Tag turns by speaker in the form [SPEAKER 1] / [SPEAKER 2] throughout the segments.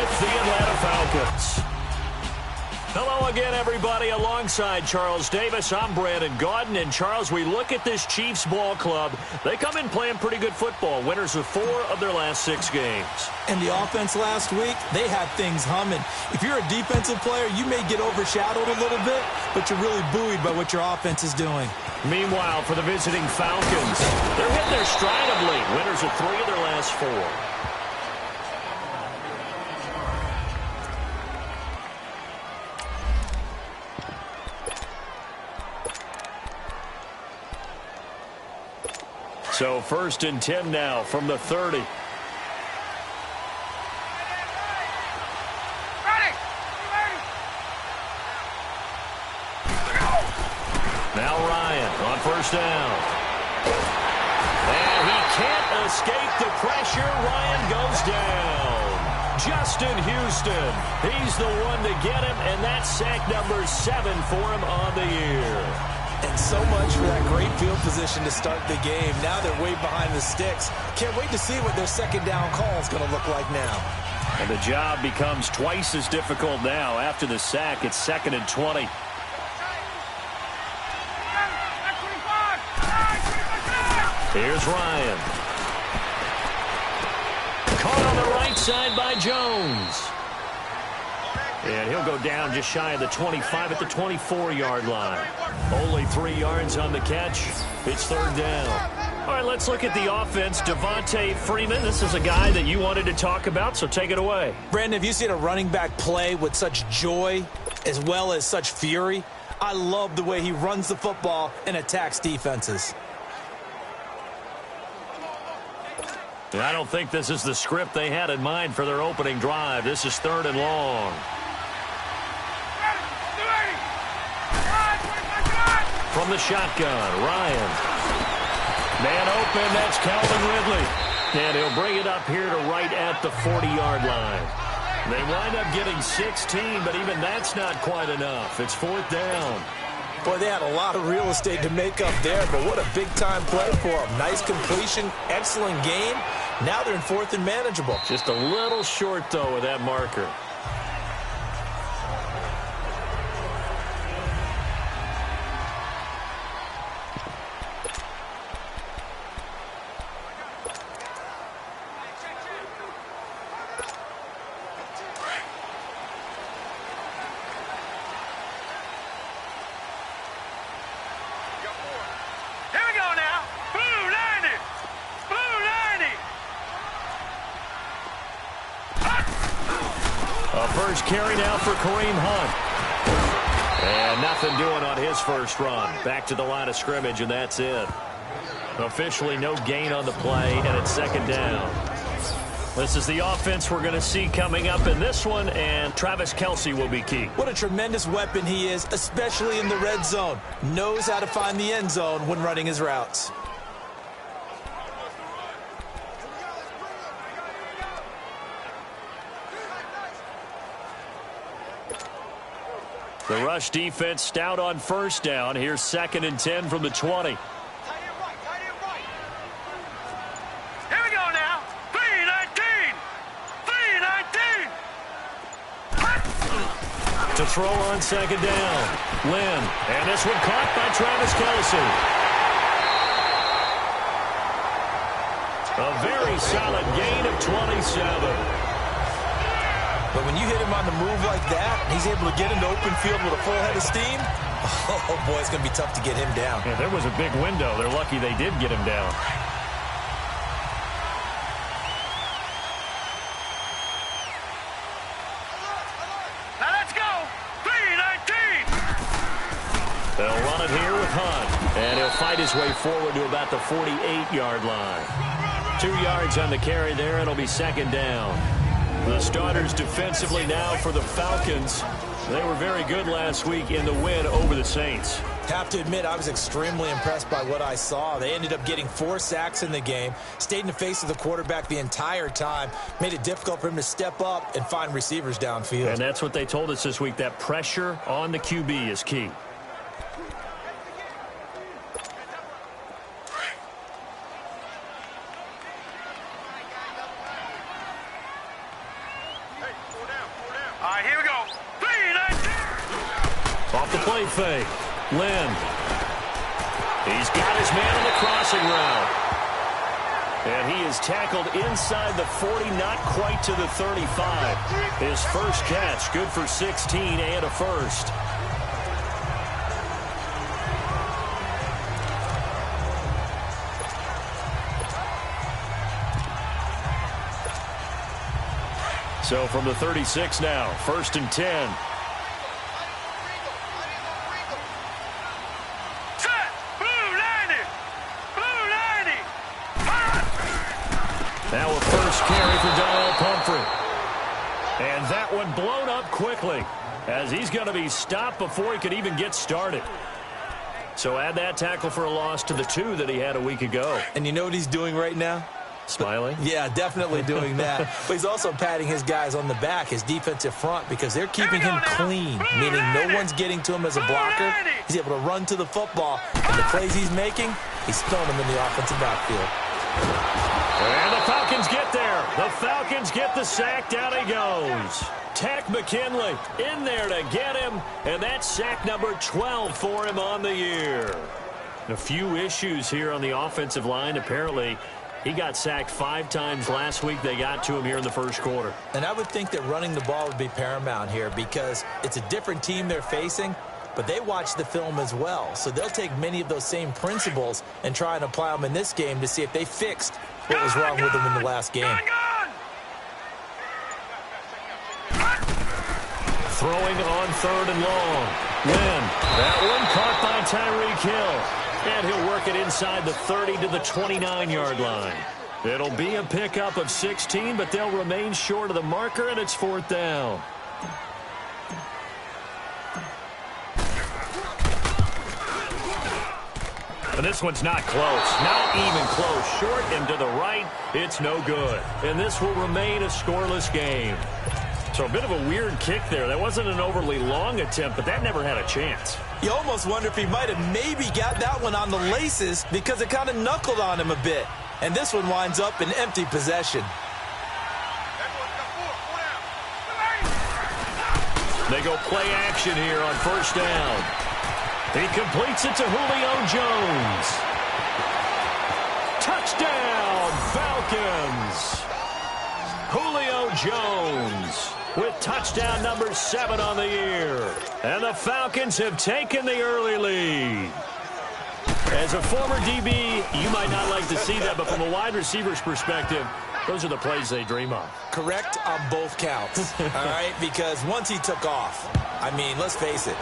[SPEAKER 1] with the Atlanta Falcons. Hello again, everybody. Alongside Charles Davis, I'm Brandon Gaudin. And, Charles, we look at this Chiefs ball club. They come in playing pretty good football. Winners of 4 of their last 6 games.
[SPEAKER 2] And the offense last week, they had things humming. If you're a defensive player, you may get overshadowed a little bit, but you're really buoyed by what your offense is doing.
[SPEAKER 1] Meanwhile, for the visiting Falcons, they're hitting their stride of late. Winners of 3 of their last 4. So 1st and 10 now from the 30. Now Ryan on 1st down. And he can't escape the pressure. Ryan goes down. Justin Houston. He's the one to get him, and that's sack number 7 for him on the year.
[SPEAKER 2] And so much for that great field position to start the game. Now they're way behind the sticks. Can't wait to see what their 2nd down call is going to look like now.
[SPEAKER 1] And the job becomes twice as difficult now. After the sack, it's 2nd and 20. Here's Ryan. Caught on the right side by Jones. And he'll go down just shy of the 25 at the 24-yard line. Only 3 yards on the catch. It's 3rd down. All right, let's look at the offense. Devontae Freeman, this is a guy that you wanted to talk about, so take it away.
[SPEAKER 2] Brandon, have you seen a running back play with such joy as well as such fury? I love the way he runs the football and attacks defenses.
[SPEAKER 1] I don't think this is the script they had in mind for their opening drive. This is 3rd and long. From the shotgun, Ryan. Man open, that's Calvin Ridley. And he'll bring it up here to right at the 40-yard line. They wind up getting 16, but even that's not quite enough. It's 4th down.
[SPEAKER 2] Boy, they had a lot of real estate to make up there, but what a big-time play for them. Nice completion, excellent game. Now they're in 4th and manageable.
[SPEAKER 1] Just a little short, though, with that marker. First carry now for Kareem Hunt. And nothing doing on his first run. Back to the line of scrimmage, and that's it. Officially no gain on the play, and it's 2nd down. This is the offense we're going to see coming up in this one, and Travis Kelce will be key.
[SPEAKER 2] What a tremendous weapon he is, especially in the red zone. Knows how to find the end zone when running his routes.
[SPEAKER 1] The rush defense stout on 1st down. Here's 2nd and 10 from the 20.
[SPEAKER 3] Here we go now. 3-19. 3-19.
[SPEAKER 1] To throw on 2nd down. Lynn. And this one caught by Travis Kelce. A very solid gain of 27.
[SPEAKER 2] But when you hit him on the move like that, he's able to get into open field with a full head of steam, oh, boy, it's going to be tough to get him down.
[SPEAKER 1] Yeah, there was a big window. They're lucky they did get him down.
[SPEAKER 3] Now let's go. 3-19.
[SPEAKER 1] They'll run it here with Hunt. And he'll fight his way forward to about the 48-yard line. 2 yards on the carry there, and it'll be 2nd down. The starters defensively now for the Falcons. They were very good last week in the win over the Saints.
[SPEAKER 2] Have to admit, I was extremely impressed by what I saw. They ended up getting 4 sacks in the game, stayed in the face of the quarterback the entire time, made it difficult for him to step up and find receivers downfield.
[SPEAKER 1] And that's what they told us this week, that pressure on the QB is key.
[SPEAKER 3] All right, here we go. 3-19.
[SPEAKER 1] Off the play fake. Lynn. He's got his man on the crossing route. And he is tackled inside the 40, not quite to the 35. His first catch, good for 16 and a first. So from the 36 now, 1st and 10.
[SPEAKER 3] Set. Blue 90. Blue 90.
[SPEAKER 1] Now a first carry for Donald Pumphrey. And that one blown up quickly as he's going to be stopped before he could even get started. So add that tackle for a loss to the 2 that he had a week ago.
[SPEAKER 2] And you know what he's doing right now?
[SPEAKER 1] Smiling?
[SPEAKER 2] Yeah, definitely doing that. But he's also patting his guys on the back, his defensive front, because they're keeping him clean, meaning no one's getting to him as a blocker. He's able to run to the football, and the plays he's making, he's throwing them in the offensive backfield.
[SPEAKER 1] And the Falcons get there. The Falcons get the sack. Down he goes. Tack McKinley in there to get him, and that's sack number 12 for him on the year. A few issues here on the offensive line. Apparently, he got sacked 5 times last week. They got to him here in the first quarter.
[SPEAKER 2] And I would think that running the ball would be paramount here because it's a different team they're facing, but they watch the film as well. So they'll take many of those same principles and try and apply them in this game to see if they fixed what was wrong with them in the last game.
[SPEAKER 1] Throwing on 3rd and long. Lynn. That one caught by Tyreek Hill. And he'll work it inside the 30 to the 29-yard line. It'll be a pickup of 16, but they'll remain short of the marker, and it's 4th down. And this one's not close. Not even close. Short and to the right. It's no good. And this will remain a scoreless game. So a bit of a weird kick there. That wasn't an overly long attempt, but that never had a chance.
[SPEAKER 2] You almost wonder if he might have maybe got that one on the laces because it kind of knuckled on him a bit. And this one winds up in empty possession.
[SPEAKER 1] They go play action here on 1st down. He completes it to Julio Jones. Touchdown, Falcons. Julio Jones with touchdown number 7 on the year. And the Falcons have taken the early lead. As a former DB, you might not like to see that, but from a wide receiver's perspective, those are the plays they dream of.
[SPEAKER 2] Correct on both counts, all right? Because once he took off, I mean, let's face it,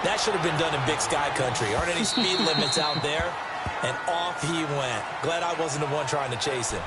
[SPEAKER 2] that should have been done in Big Sky Country. Aren't any speed limits out there? And off he went. Glad I wasn't the one trying to chase him.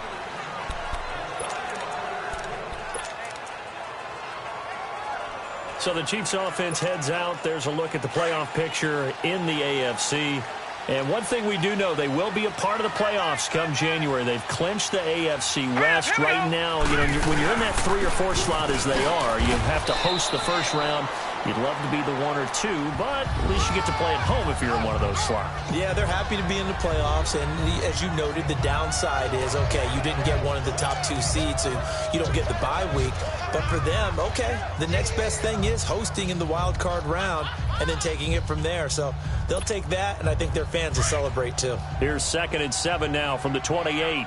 [SPEAKER 1] So the Chiefs offense heads out. There's a look at the playoff picture in the AFC. And one thing we do know, they will be a part of the playoffs come January. They've clinched the AFC West right now. You know, when you're in that 3 or 4 slot as they are, you have to host the first round. You'd love to be the 1 or 2, but at least you get to play at home if you're in one of those slots.
[SPEAKER 2] Yeah, they're happy to be in the playoffs, and as you noted, the downside is, okay, you didn't get one of the top 2 seeds, so you don't get the bye week. But for them, okay, the next best thing is hosting in the wild card round and then taking it from there. So they'll take that, and I think their fans will celebrate too.
[SPEAKER 1] Here's 2nd and 7 now from the 28.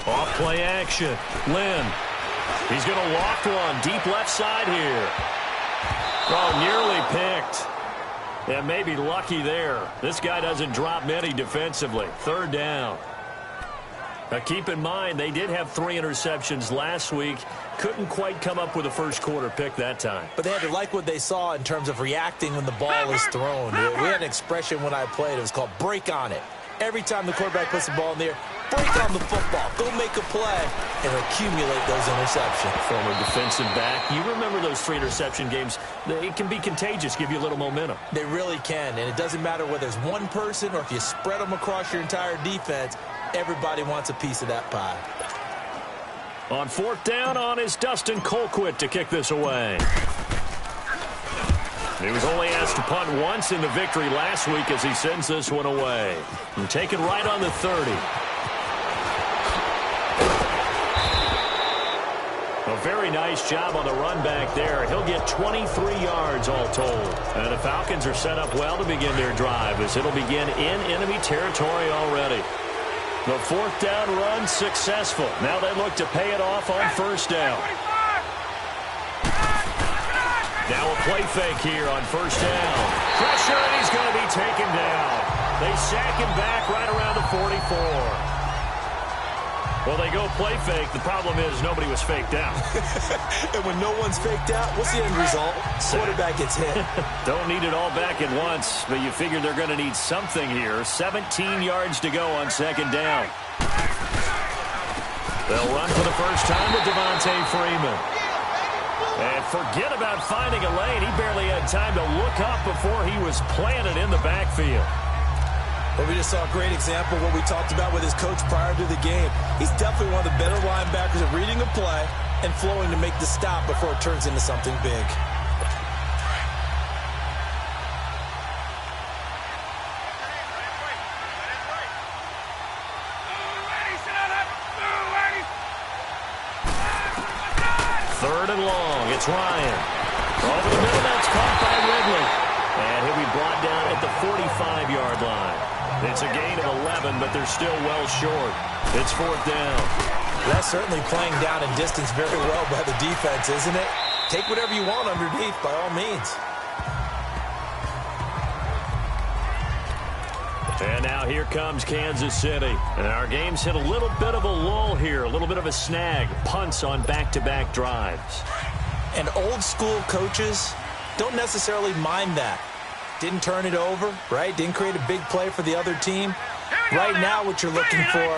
[SPEAKER 1] Off play action. Lynn. He's going to loft one deep left side here. Oh, nearly picked. And maybe lucky there. This guy doesn't drop many defensively. 3rd down. Now keep in mind, they did have 3 interceptions last week. Couldn't quite come up with a first quarter pick that time.
[SPEAKER 2] But they had to like what they saw in terms of reacting when the ball is thrown. We had an expression when I played. It was called break on it. Every time the quarterback puts the ball in there, break on the football, go make a play, and accumulate those interceptions.
[SPEAKER 1] Former defensive back. You remember those 3 interception games. It can be contagious, give you a little momentum.
[SPEAKER 2] They really can, and it doesn't matter whether it's one person or if you spread them across your entire defense, everybody wants a piece of that pie.
[SPEAKER 1] On 4th down, on is Dustin Colquitt to kick this away. He was only asked to punt once in the victory last week as he sends this one away. And taken right on the 30. A very nice job on the run back there. He'll get 23 yards all told. And the Falcons are set up well to begin their drive as it'll begin in enemy territory already. The fourth down run successful. Now they look to pay it off on first down. Now a play fake here on first down. Pressure, and he's going to be taken down. They sack him back right around the 44. Well, they go play fake. The problem is nobody was faked out.
[SPEAKER 2] And when no one's faked out, what's the end result? Quarterback gets hit.
[SPEAKER 1] Don't need it all back at once, but you figure they're going to need something here. 17 yards to go on second down. They'll run for the first time with Devontae Freeman. And forget about finding a lane. He barely had time to look up before he was planted in the backfield.
[SPEAKER 2] Well, we just saw a great example of what we talked about with his coach prior to the game. He's definitely one of the better linebackers at reading a play and flowing to make the stop before it turns into something big.
[SPEAKER 1] Third and long. It's Ryan. Over the middle, that's caught by Ridley. And he'll be brought down at the 45-yard line. It's a gain of 11, but they're still well short. It's fourth down.
[SPEAKER 2] That's certainly playing down in distance very well by the defense, isn't it? Take whatever you want underneath, by all means.
[SPEAKER 1] And now here comes Kansas City. And our game's hit a little bit of a lull here, a little bit of a snag. Punts on back-to-back drives.
[SPEAKER 2] And old-school coaches don't necessarily mind that. Didn't turn it over, right? Didn't create a big play for the other team. Right now what you're looking for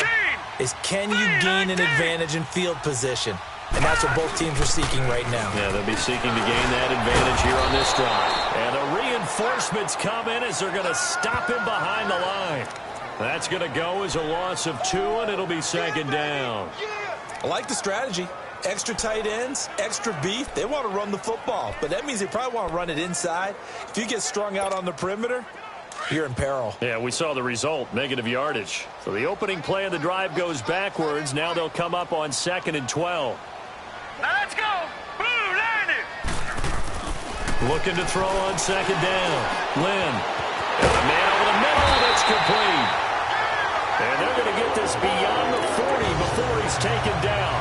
[SPEAKER 2] is, can you gain an advantage in field position? And that's what both teams are seeking right now.
[SPEAKER 1] Yeah, they'll be seeking to gain that advantage here on this drive. And the reinforcements come in as they're going to stop him behind the line. That's going to go as a loss of 2, and it'll be second down.
[SPEAKER 2] I like the strategy. Extra tight ends, extra beef. They want to run the football, but that means they probably want to run it inside. If you get strung out on the perimeter, you're in peril.
[SPEAKER 1] Yeah, we saw the result, negative yardage. So the opening play of the drive goes backwards. Now they'll come up on 2nd and 12.
[SPEAKER 3] Now let's go. Blue line it.
[SPEAKER 1] Looking to throw on second down. Lynn. And a man over the middle, and it's complete. And they're going to get this beyond the 40 before he's taken down.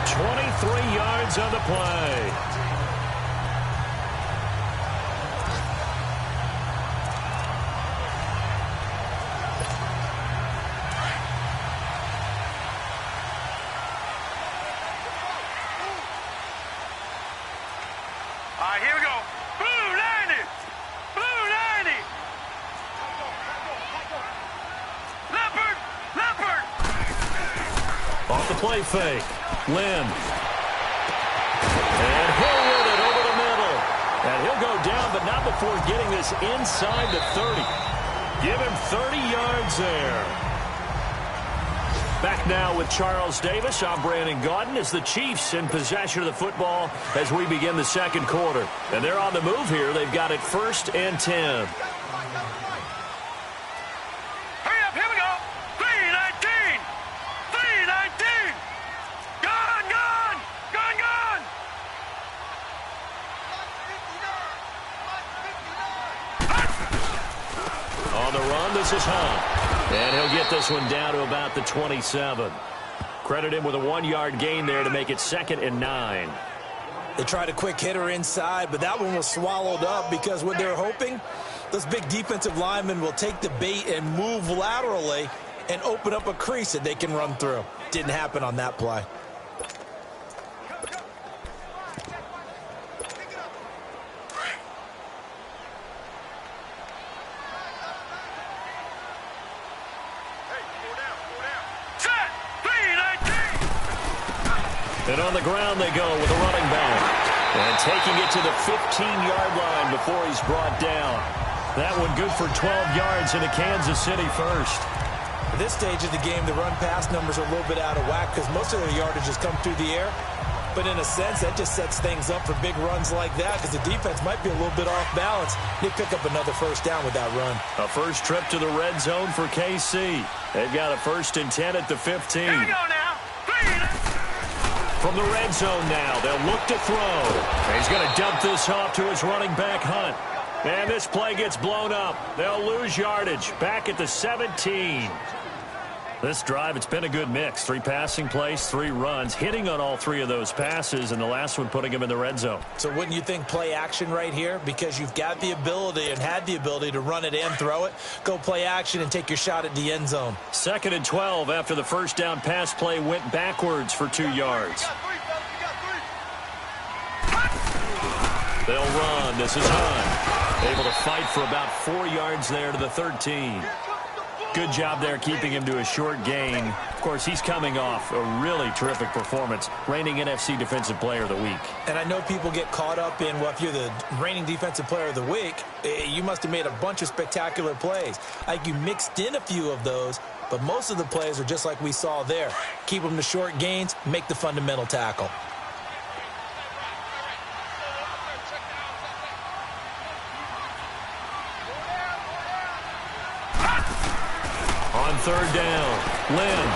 [SPEAKER 1] 23 yards on the play.
[SPEAKER 3] All right, here we go. Blue line it. Blue line it. Leopard. Leopard.
[SPEAKER 1] Off the play fake. Lynn. And he'll win it over the middle. And he'll go down, but not before getting this inside the 30. Give him 30 yards there. Back now with Charles Davis. I'm Brandon Gaudin as the Chiefs in possession of the football as we begin the second quarter. And they're on the move here. They've got it 1st and 10.
[SPEAKER 3] Hurry up, here we go. 319. 319. Gone, gone. Gone, gone.
[SPEAKER 1] On the run, this is Hunt. And he'll get this one down to about the 27. Credit him with a 1-yard gain there to make it 2nd and 9.
[SPEAKER 2] They tried a quick hitter inside, but that one was swallowed up because what they're hoping, those big defensive linemen will take the bait and move laterally and open up a crease that they can run through. Didn't happen on that play.
[SPEAKER 1] And on the ground they go with a running back. And taking it to the 15-yard line before he's brought down. That one good for 12 yards into Kansas City first.
[SPEAKER 2] At this stage of the game, the run-pass numbers are a little bit out of whack because most of their yardage has come through the air. But in a sense, that just sets things up for big runs like that because the defense might be a little bit off balance. They pick up another first down with that run.
[SPEAKER 1] A first trip to the red zone for KC. They've got a 1st and 10 at the 15.
[SPEAKER 3] Here we go now.
[SPEAKER 1] from the red zone now. They'll look to throw. And he's going to dump this off to his running back, Hunt. And this play gets blown up. They'll lose yardage. Back at the 17. This drive, it's been a good mix. 3 passing plays, 3 runs, hitting on all 3 of those passes, and the last one putting him in the red zone.
[SPEAKER 2] So wouldn't you think play action right here? Because you've got the ability and had the ability to run it and throw it. Go play action and take your shot at the end zone.
[SPEAKER 1] 2nd and 12 after the first down pass play went backwards for 2 yards. They'll run. This is Hunt. Able to fight for about 4 yards there to the 13. Good job there keeping him to a short gain. Of course, he's coming off a really terrific performance, reigning NFC Defensive Player of the Week.
[SPEAKER 2] And I know people get caught up in, well, if you're the reigning Defensive Player of the Week, you must have made a bunch of spectacular plays. Like you mixed in a few of those, but most of the plays are just like we saw there. Keep them to short gains, make the fundamental tackle.
[SPEAKER 1] On 3rd down, Lynn.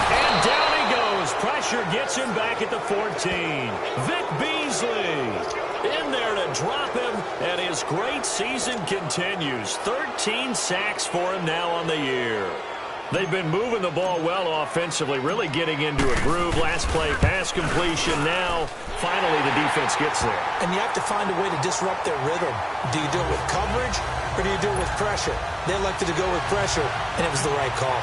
[SPEAKER 1] And down he goes. Pressure gets him back at the 14. Vic Beasley in there to drop him, and his great season continues. 13 sacks for him now on the year. They've been moving the ball well offensively, really getting into a groove. Last play, pass completion. Now, finally, the defense gets there. And
[SPEAKER 2] you have to find a way to disrupt their rhythm. Do you do it with coverage, or do you do it with pressure? They elected to go with pressure, and it was the right call.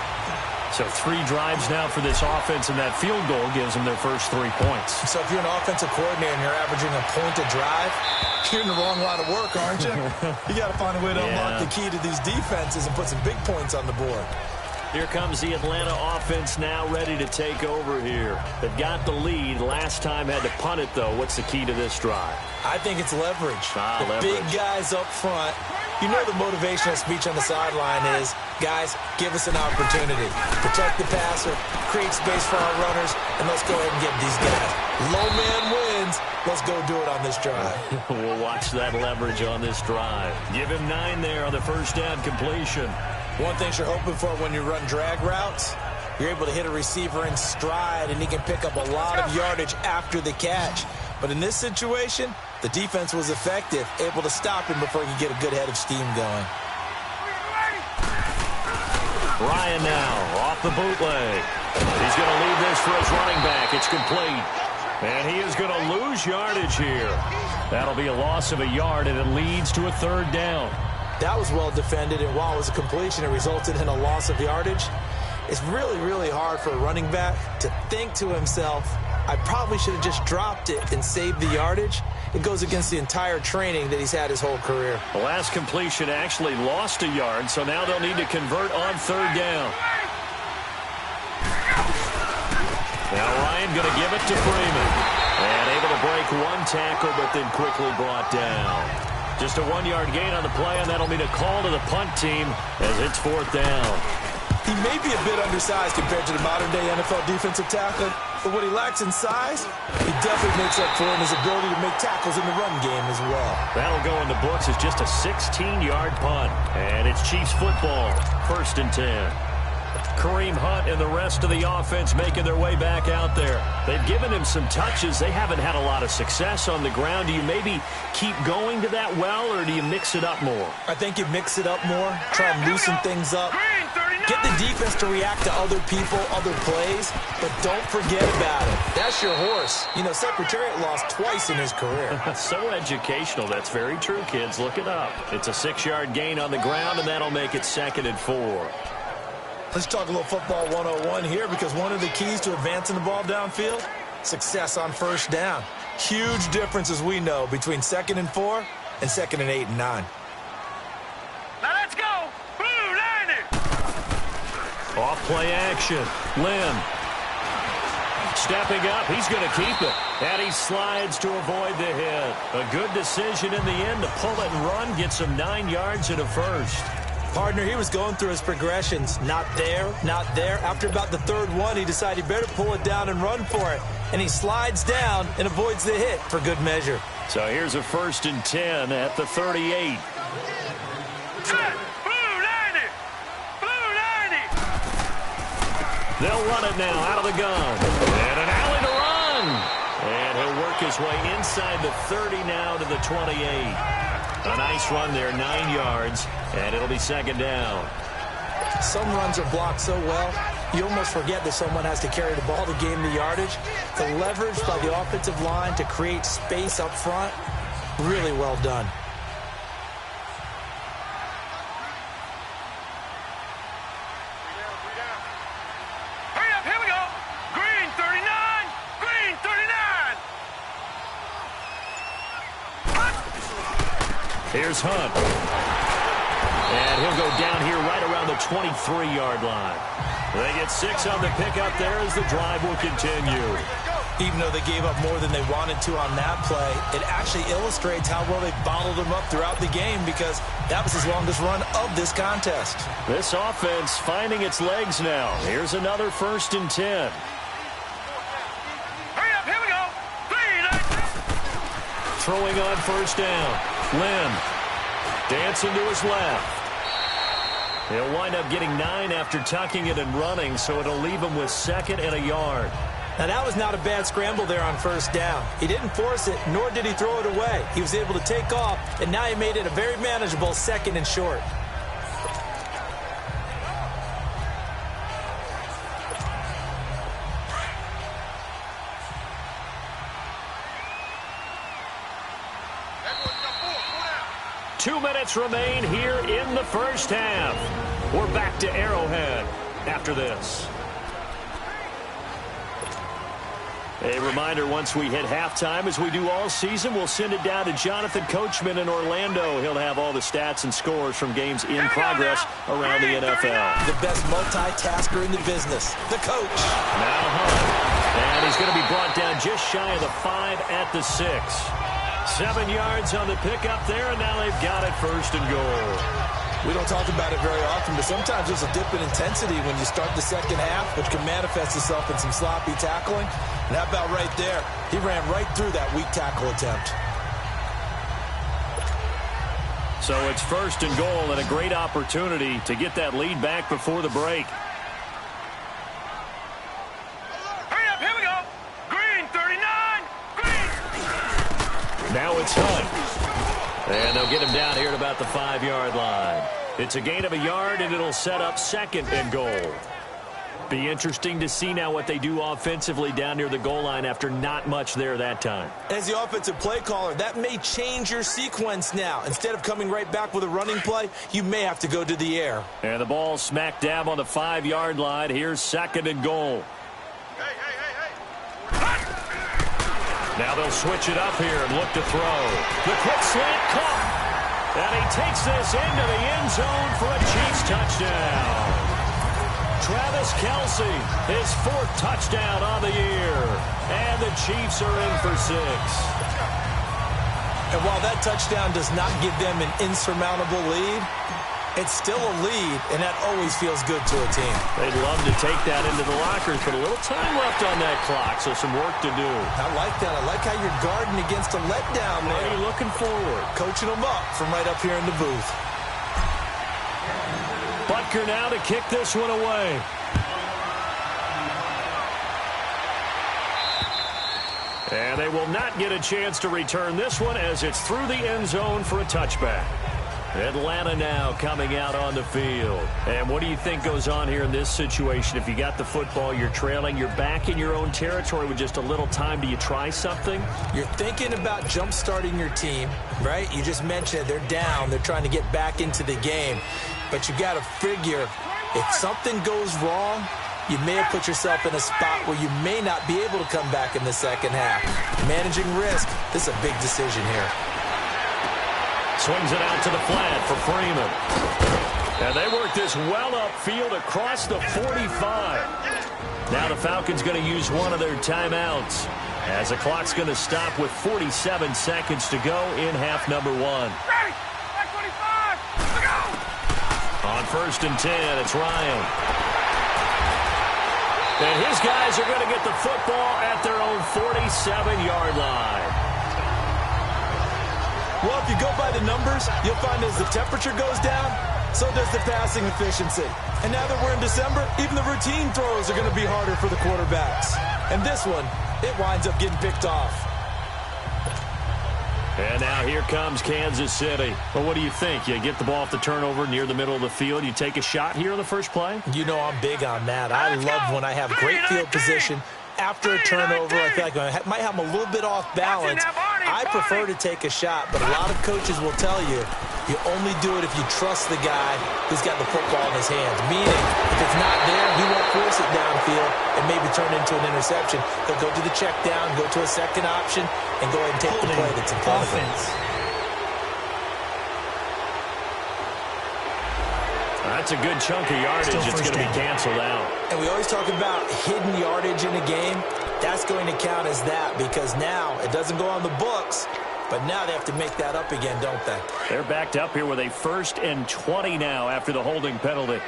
[SPEAKER 1] So 3 drives now for this offense, and that field goal gives them their first 3 points.
[SPEAKER 2] So if you're an offensive coordinator and you're averaging a point a drive, you're in the wrong line of work, aren't you? You got to find a way to unlock the key to these defenses and put some big points on the board.
[SPEAKER 1] Here comes the Atlanta offense now ready to take over here. They've got the lead. Last time had to punt it, though. What's the key to this drive?
[SPEAKER 2] I think it's leverage.
[SPEAKER 1] Leverage.
[SPEAKER 2] Big guys up front. You know the motivational speech on the sideline is, guys, give us an opportunity. Protect the passer, create space for our runners, and let's go ahead and get these guys. Low man wins. Let's go do it on this drive.
[SPEAKER 1] We'll watch that leverage on this drive. Give him 9 there on the first down completion.
[SPEAKER 2] One thing you're hoping for when you run drag routes, you're able to hit a receiver in stride, and he can pick up a lot of yardage after the catch. But in this situation, the defense was effective, able to stop him before he could get a good head of steam going.
[SPEAKER 1] Ryan now off the bootleg. He's going to leave this for his running back. It's complete. And he is going to lose yardage here. That'll be a loss of a yard, and it leads to a 3rd down.
[SPEAKER 2] That was well defended, and while it was a completion, it resulted in a loss of yardage. It's really, really hard for a running back to think to himself, I probably should have just dropped it and saved the yardage. It goes against the entire training that he's had his whole career.
[SPEAKER 1] The last completion actually lost a yard, so now they'll need to convert on 3rd down. Now Ryan going to give it to Freeman. And able to break 1 tackle, but then quickly brought down. Just a 1-yard gain on the play, and that'll mean a call to the punt team as it's 4th down.
[SPEAKER 2] He may be a bit undersized compared to the modern-day NFL defensive tackle, but what he lacks in size, he definitely makes up for in his ability to make tackles in the run game as well.
[SPEAKER 1] That'll go in the books as just a 16-yard punt, and it's Chiefs football, 1st and 10. Kareem Hunt and the rest of the offense making their way back out there. They've given him some touches. They haven't had a lot of success on the ground. Do you maybe keep going to that well, or do you mix it up more?
[SPEAKER 2] I think you mix it up more, try and loosen things up. Get the defense to react to other people, other plays, but don't forget about it. That's your horse. You know, Secretariat lost twice in his career.
[SPEAKER 1] So educational. That's very true, kids. Look it up. It's a 6-yard gain on the ground, and that'll make it 2nd and 4.
[SPEAKER 2] Let's talk a little football 101 here, because one of the keys to advancing the ball downfield, success on 1st down. Huge difference, as we know, between 2nd and 4 and 2nd and 8 and 9.
[SPEAKER 3] Now let's go. Blue line it.
[SPEAKER 1] Off play action. Lynn. Stepping up. He's going to keep it. And he slides to avoid the hit. A good decision in the end to pull it and run. Gets him 9 yards and a 1st.
[SPEAKER 2] Partner, he was going through his progressions. Not there, not there. After about the 3rd one, he decided he better pull it down and run for it. And he slides down and avoids the hit for good measure.
[SPEAKER 1] So here's a 1st and 10 at the 38. They'll run it now out of the gun. And an alley to run. run. And he'll work his way inside the 30 now to the 28. A nice run there, 9 yards, and it'll be second down.
[SPEAKER 2] Some runs are blocked so well, you almost forget that someone has to carry the ball to gain the yardage. The leverage by the offensive line to create space up front, really well done.
[SPEAKER 3] Hurry up, here we go. Green 39. Green 39.
[SPEAKER 1] Here's Hunt. And he'll go down here right around the 23-yard line. They get 6 on the pickup there as the drive will continue.
[SPEAKER 2] Even though they gave up more than they wanted to on that play, it actually illustrates how well they bottled them up throughout the game because that was his longest run of this contest.
[SPEAKER 1] This offense finding its legs now. Here's another 1st and 10.
[SPEAKER 3] Hurry up, here we go.
[SPEAKER 1] Throwing on 1st down. Lynn dancing to his left. He'll wind up getting 9 after tucking it and running, so it'll leave him with 2nd and a yard.
[SPEAKER 2] Now, that was not a bad scramble there on 1st down. He didn't force it, nor did he throw it away. He was able to take off, and now he made it a very manageable 2nd and short.
[SPEAKER 1] Two minutes remain here in the first half. We're back to Arrowhead after this. A reminder, once we hit halftime, as we do all season, we'll send it down to Jonathan Coachman in Orlando. He'll have all the stats and scores from games in progress around the NFL.
[SPEAKER 2] The best multitasker in the business, the coach.
[SPEAKER 1] Now Hunt, and he's going to be brought down just shy of the 5 at the 6. 7 yards on the pickup there, and now they've got it 1st and goal.
[SPEAKER 2] We don't talk about it very often, but sometimes there's a dip in intensity when you start the second half, which can manifest itself in some sloppy tackling. And how about right there? He ran right through that weak tackle attempt.
[SPEAKER 1] So it's 1st and goal and a great opportunity to get that lead back before the break.
[SPEAKER 3] Hurry up, here we go. Green 39. Green.
[SPEAKER 1] Now it's Hunt. And they'll get him down here at about the 5-yard line. It's a gain of a yard, and it'll set up 2nd and goal. Be interesting to see now what they do offensively down near the goal line after not much there that time.
[SPEAKER 2] As the offensive play caller, that may change your sequence now. Instead of coming right back with a running play, you may have to go to the air.
[SPEAKER 1] And the ball smack dab on the 5-yard line. Here's 2nd and goal.
[SPEAKER 3] Hey.
[SPEAKER 1] Now they'll switch it up here and look to throw. The quick slant caught. And he takes this into the end zone for a Chiefs touchdown. Travis Kelce, his 4th touchdown on the year. And the Chiefs are in for 6.
[SPEAKER 2] And while that touchdown does not give them an insurmountable lead, it's still a lead, and that always feels good to a team.
[SPEAKER 1] They'd love to take that into the lockers, but a little time left on that clock, so some work to do.
[SPEAKER 2] I like that. I like how you're guarding against a letdown there.
[SPEAKER 1] Already looking forward.
[SPEAKER 2] Coaching them up from right up here in the booth.
[SPEAKER 1] Butker now to kick this one away. And they will not get a chance to return this one as it's through the end zone for a touchback. Atlanta now coming out on the field. And what do you think goes on here in this situation? If you got the football, you're trailing, you're back in your own territory with just a little time. Do you try something?
[SPEAKER 2] You're thinking about jump-starting your team, right? You just mentioned they're down. They're trying to get back into the game. But you got to figure if something goes wrong, you may have put yourself in a spot where you may not be able to come back in the second half. Managing risk, this is a big decision here.
[SPEAKER 1] Swings it out to the flat for Freeman. And they work this well upfield across the 45. Now the Falcons going to use one of their timeouts as the clock's going to stop with 47 seconds to go in half number 1.
[SPEAKER 3] Ready. Back 25. Look out.
[SPEAKER 1] On 1st and 10, it's Ryan. And his guys are going to get the football at their own 47-yard line.
[SPEAKER 2] Well, if you go by the numbers, you'll find as the temperature goes down, so does the passing efficiency. And now that we're in December, even the routine throws are going to be harder for the quarterbacks. And this one it winds up getting picked off.
[SPEAKER 1] And now here comes Kansas City. Well, what do you think? You get the ball off the turnover near the middle of the field. You take a shot here in the first play?
[SPEAKER 2] You know I'm big on that. I love when I have great field position. After a turnover, I feel like I might have them a little bit off balance. I prefer to take a shot, but a lot of coaches will tell you, you only do it if you trust the guy who's got the football in his hands. Meaning, if it's not there, he won't force it downfield and maybe turn into an interception. He'll go to the check down, go to a second option, and go ahead and take the play that's in front of him.
[SPEAKER 1] That's a good chunk of yardage. It's going to be canceled out.
[SPEAKER 2] And we always talk about hidden yardage in a game. That's going to count as that because now it doesn't go on the books, but now they have to make that up again, don't they?
[SPEAKER 1] They're backed up here with a 1st and 20 now after the holding penalty.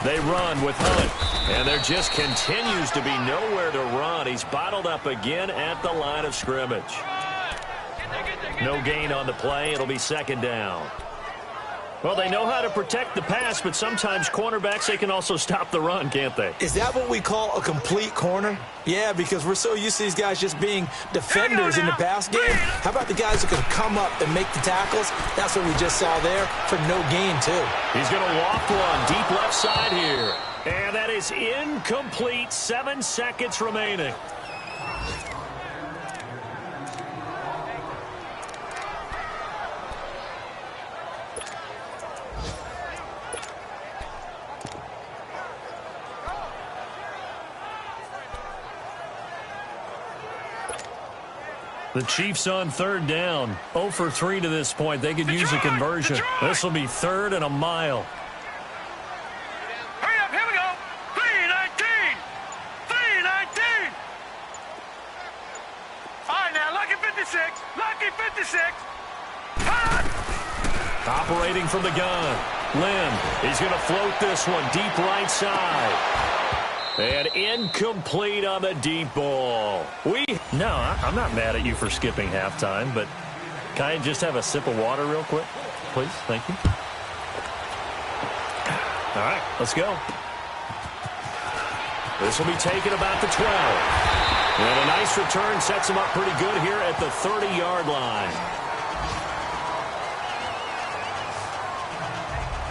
[SPEAKER 1] They run with Hunt, and there just continues to be nowhere to run. He's bottled up again at the line of scrimmage. No gain on the play. It'll be 2nd down. Well, they know how to protect the pass, but sometimes cornerbacks, they can also stop the run, can't they?
[SPEAKER 2] Is that what we call a complete corner? Yeah, because we're so used to these guys just being defenders in the pass game. How about the guys who can come up and make the tackles? That's what we just saw there for no gain, too.
[SPEAKER 1] He's going to loft one deep left side here. And that is incomplete. 7 seconds remaining. The Chiefs on 3rd down. 0 for 3 to this point. They could use a conversion. This will be 3rd and a mile.
[SPEAKER 3] Hurry up, here we go. 3-19. 3-19. All right, now, lucky 56. Lucky 56.
[SPEAKER 1] Operating from the gun. Lynn, he's going to float this one deep right side. And incomplete on the deep ball. No, I'm not mad at you for skipping halftime, but can I just have a sip of water real quick? Please, thank you. All right, let's go. This will be taken about the 12. And a nice return sets him up pretty good here at the 30-yard line.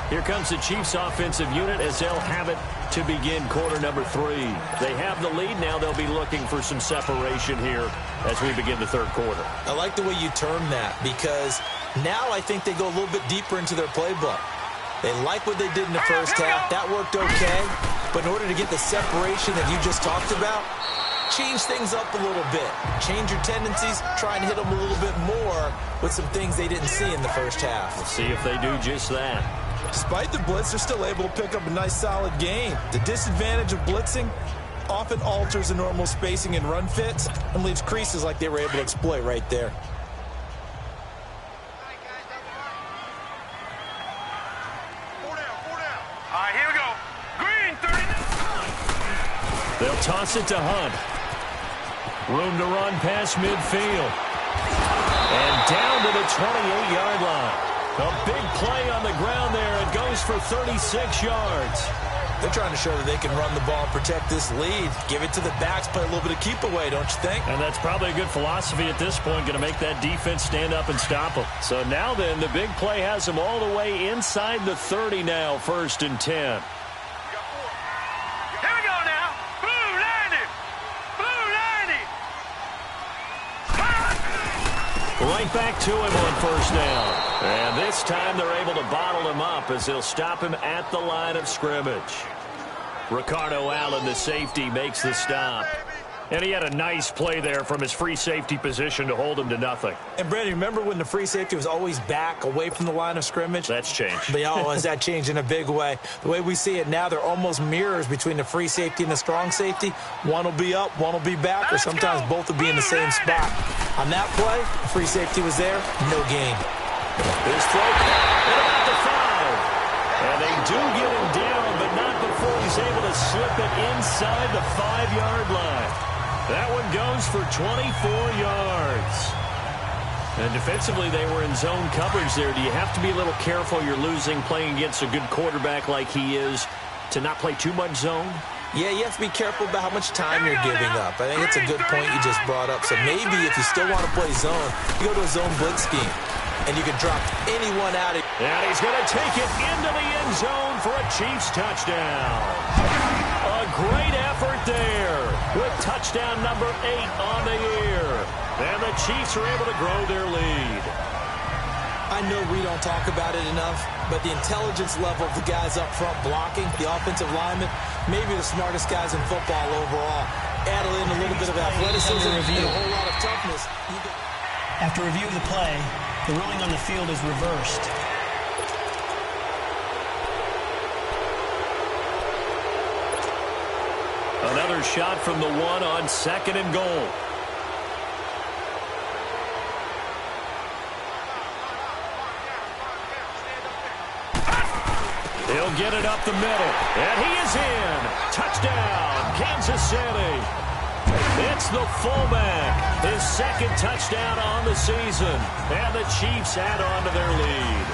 [SPEAKER 1] Here comes the Chiefs offensive unit as they'll have it to begin quarter number 3. They have the lead. Now they'll be looking for some separation here as we begin the 3rd quarter.
[SPEAKER 2] I like the way you term that because now I think they go a little bit deeper into their playbook. They like what they did in the first half. That worked okay. But in order to get the separation that you just talked about, change things up a little bit. Change your tendencies. Try and hit them a little bit more with some things they didn't see in the first half.
[SPEAKER 1] We'll see if they do just that.
[SPEAKER 2] Despite the blitz, they're still able to pick up a nice, solid gain. The disadvantage of blitzing often alters the normal spacing and run fits and leaves creases like they were able to exploit right there.
[SPEAKER 3] All right, here we go. Green, 39.
[SPEAKER 1] They'll toss it to Hunt. Room to run past midfield. And down to the 28-yard line. A big play on the ground there. It goes for 36 yards.
[SPEAKER 2] They're trying to show that they can run the ball and protect this lead. Give it to the backs, play a little bit of keep away, don't you think?
[SPEAKER 1] And that's probably a good philosophy at this point, going to make that defense stand up and stop them. So now then, the big play has them all the way inside the 30 now, 1st and 10.
[SPEAKER 3] Here we go now. Blue 90. Blue 90.
[SPEAKER 1] Right back to him on 1st down. And this time they're able to bottle him up as they'll stop him at the line of scrimmage. Ricardo Allen, the safety, makes the stop. And he had a nice play there from his free safety position to hold him to nothing.
[SPEAKER 2] And, Brandon, remember when the free safety was always back away from the line of scrimmage?
[SPEAKER 1] That's changed.
[SPEAKER 2] But, oh, has that changed in a big way? The way we see it now, they're almost mirrors between the free safety and the strong safety. One will be up, one will be back, or sometimes both will be in the same spot. On that play, the free safety was there, no gain.
[SPEAKER 1] His throw at about the 5. And they do get him down, but not before he's able to slip it inside the 5-yard line. That one one goes for 24 yards. And defensively, they were in zone coverage there. Do you have to be a little careful? You're losing playing against a good quarterback like he is to not play too much zone?
[SPEAKER 2] Yeah, you have to be careful about how much time you're giving up. I think it's a good point you just brought up. So maybe if you still want to play zone, you go to a zone blitz scheme, and you can drop anyone out.
[SPEAKER 1] And he's going to take it into the end zone for a Chiefs touchdown. A great effort there with touchdown number 8 on the year. And the Chiefs are able to grow their lead.
[SPEAKER 2] I know we don't talk about it enough, but the intelligence level of the guys up front blocking, the offensive linemen, maybe the smartest guys in football overall. Add in a little bit of athleticism and a whole lot of toughness.
[SPEAKER 4] After review of the play, the ruling on the field is reversed.
[SPEAKER 1] Another shot from the one on 2nd and goal. He'll get it up the middle, and he is in. Touchdown, Kansas City. It's the fullback, his 2nd touchdown on the season, and the Chiefs add on to their lead.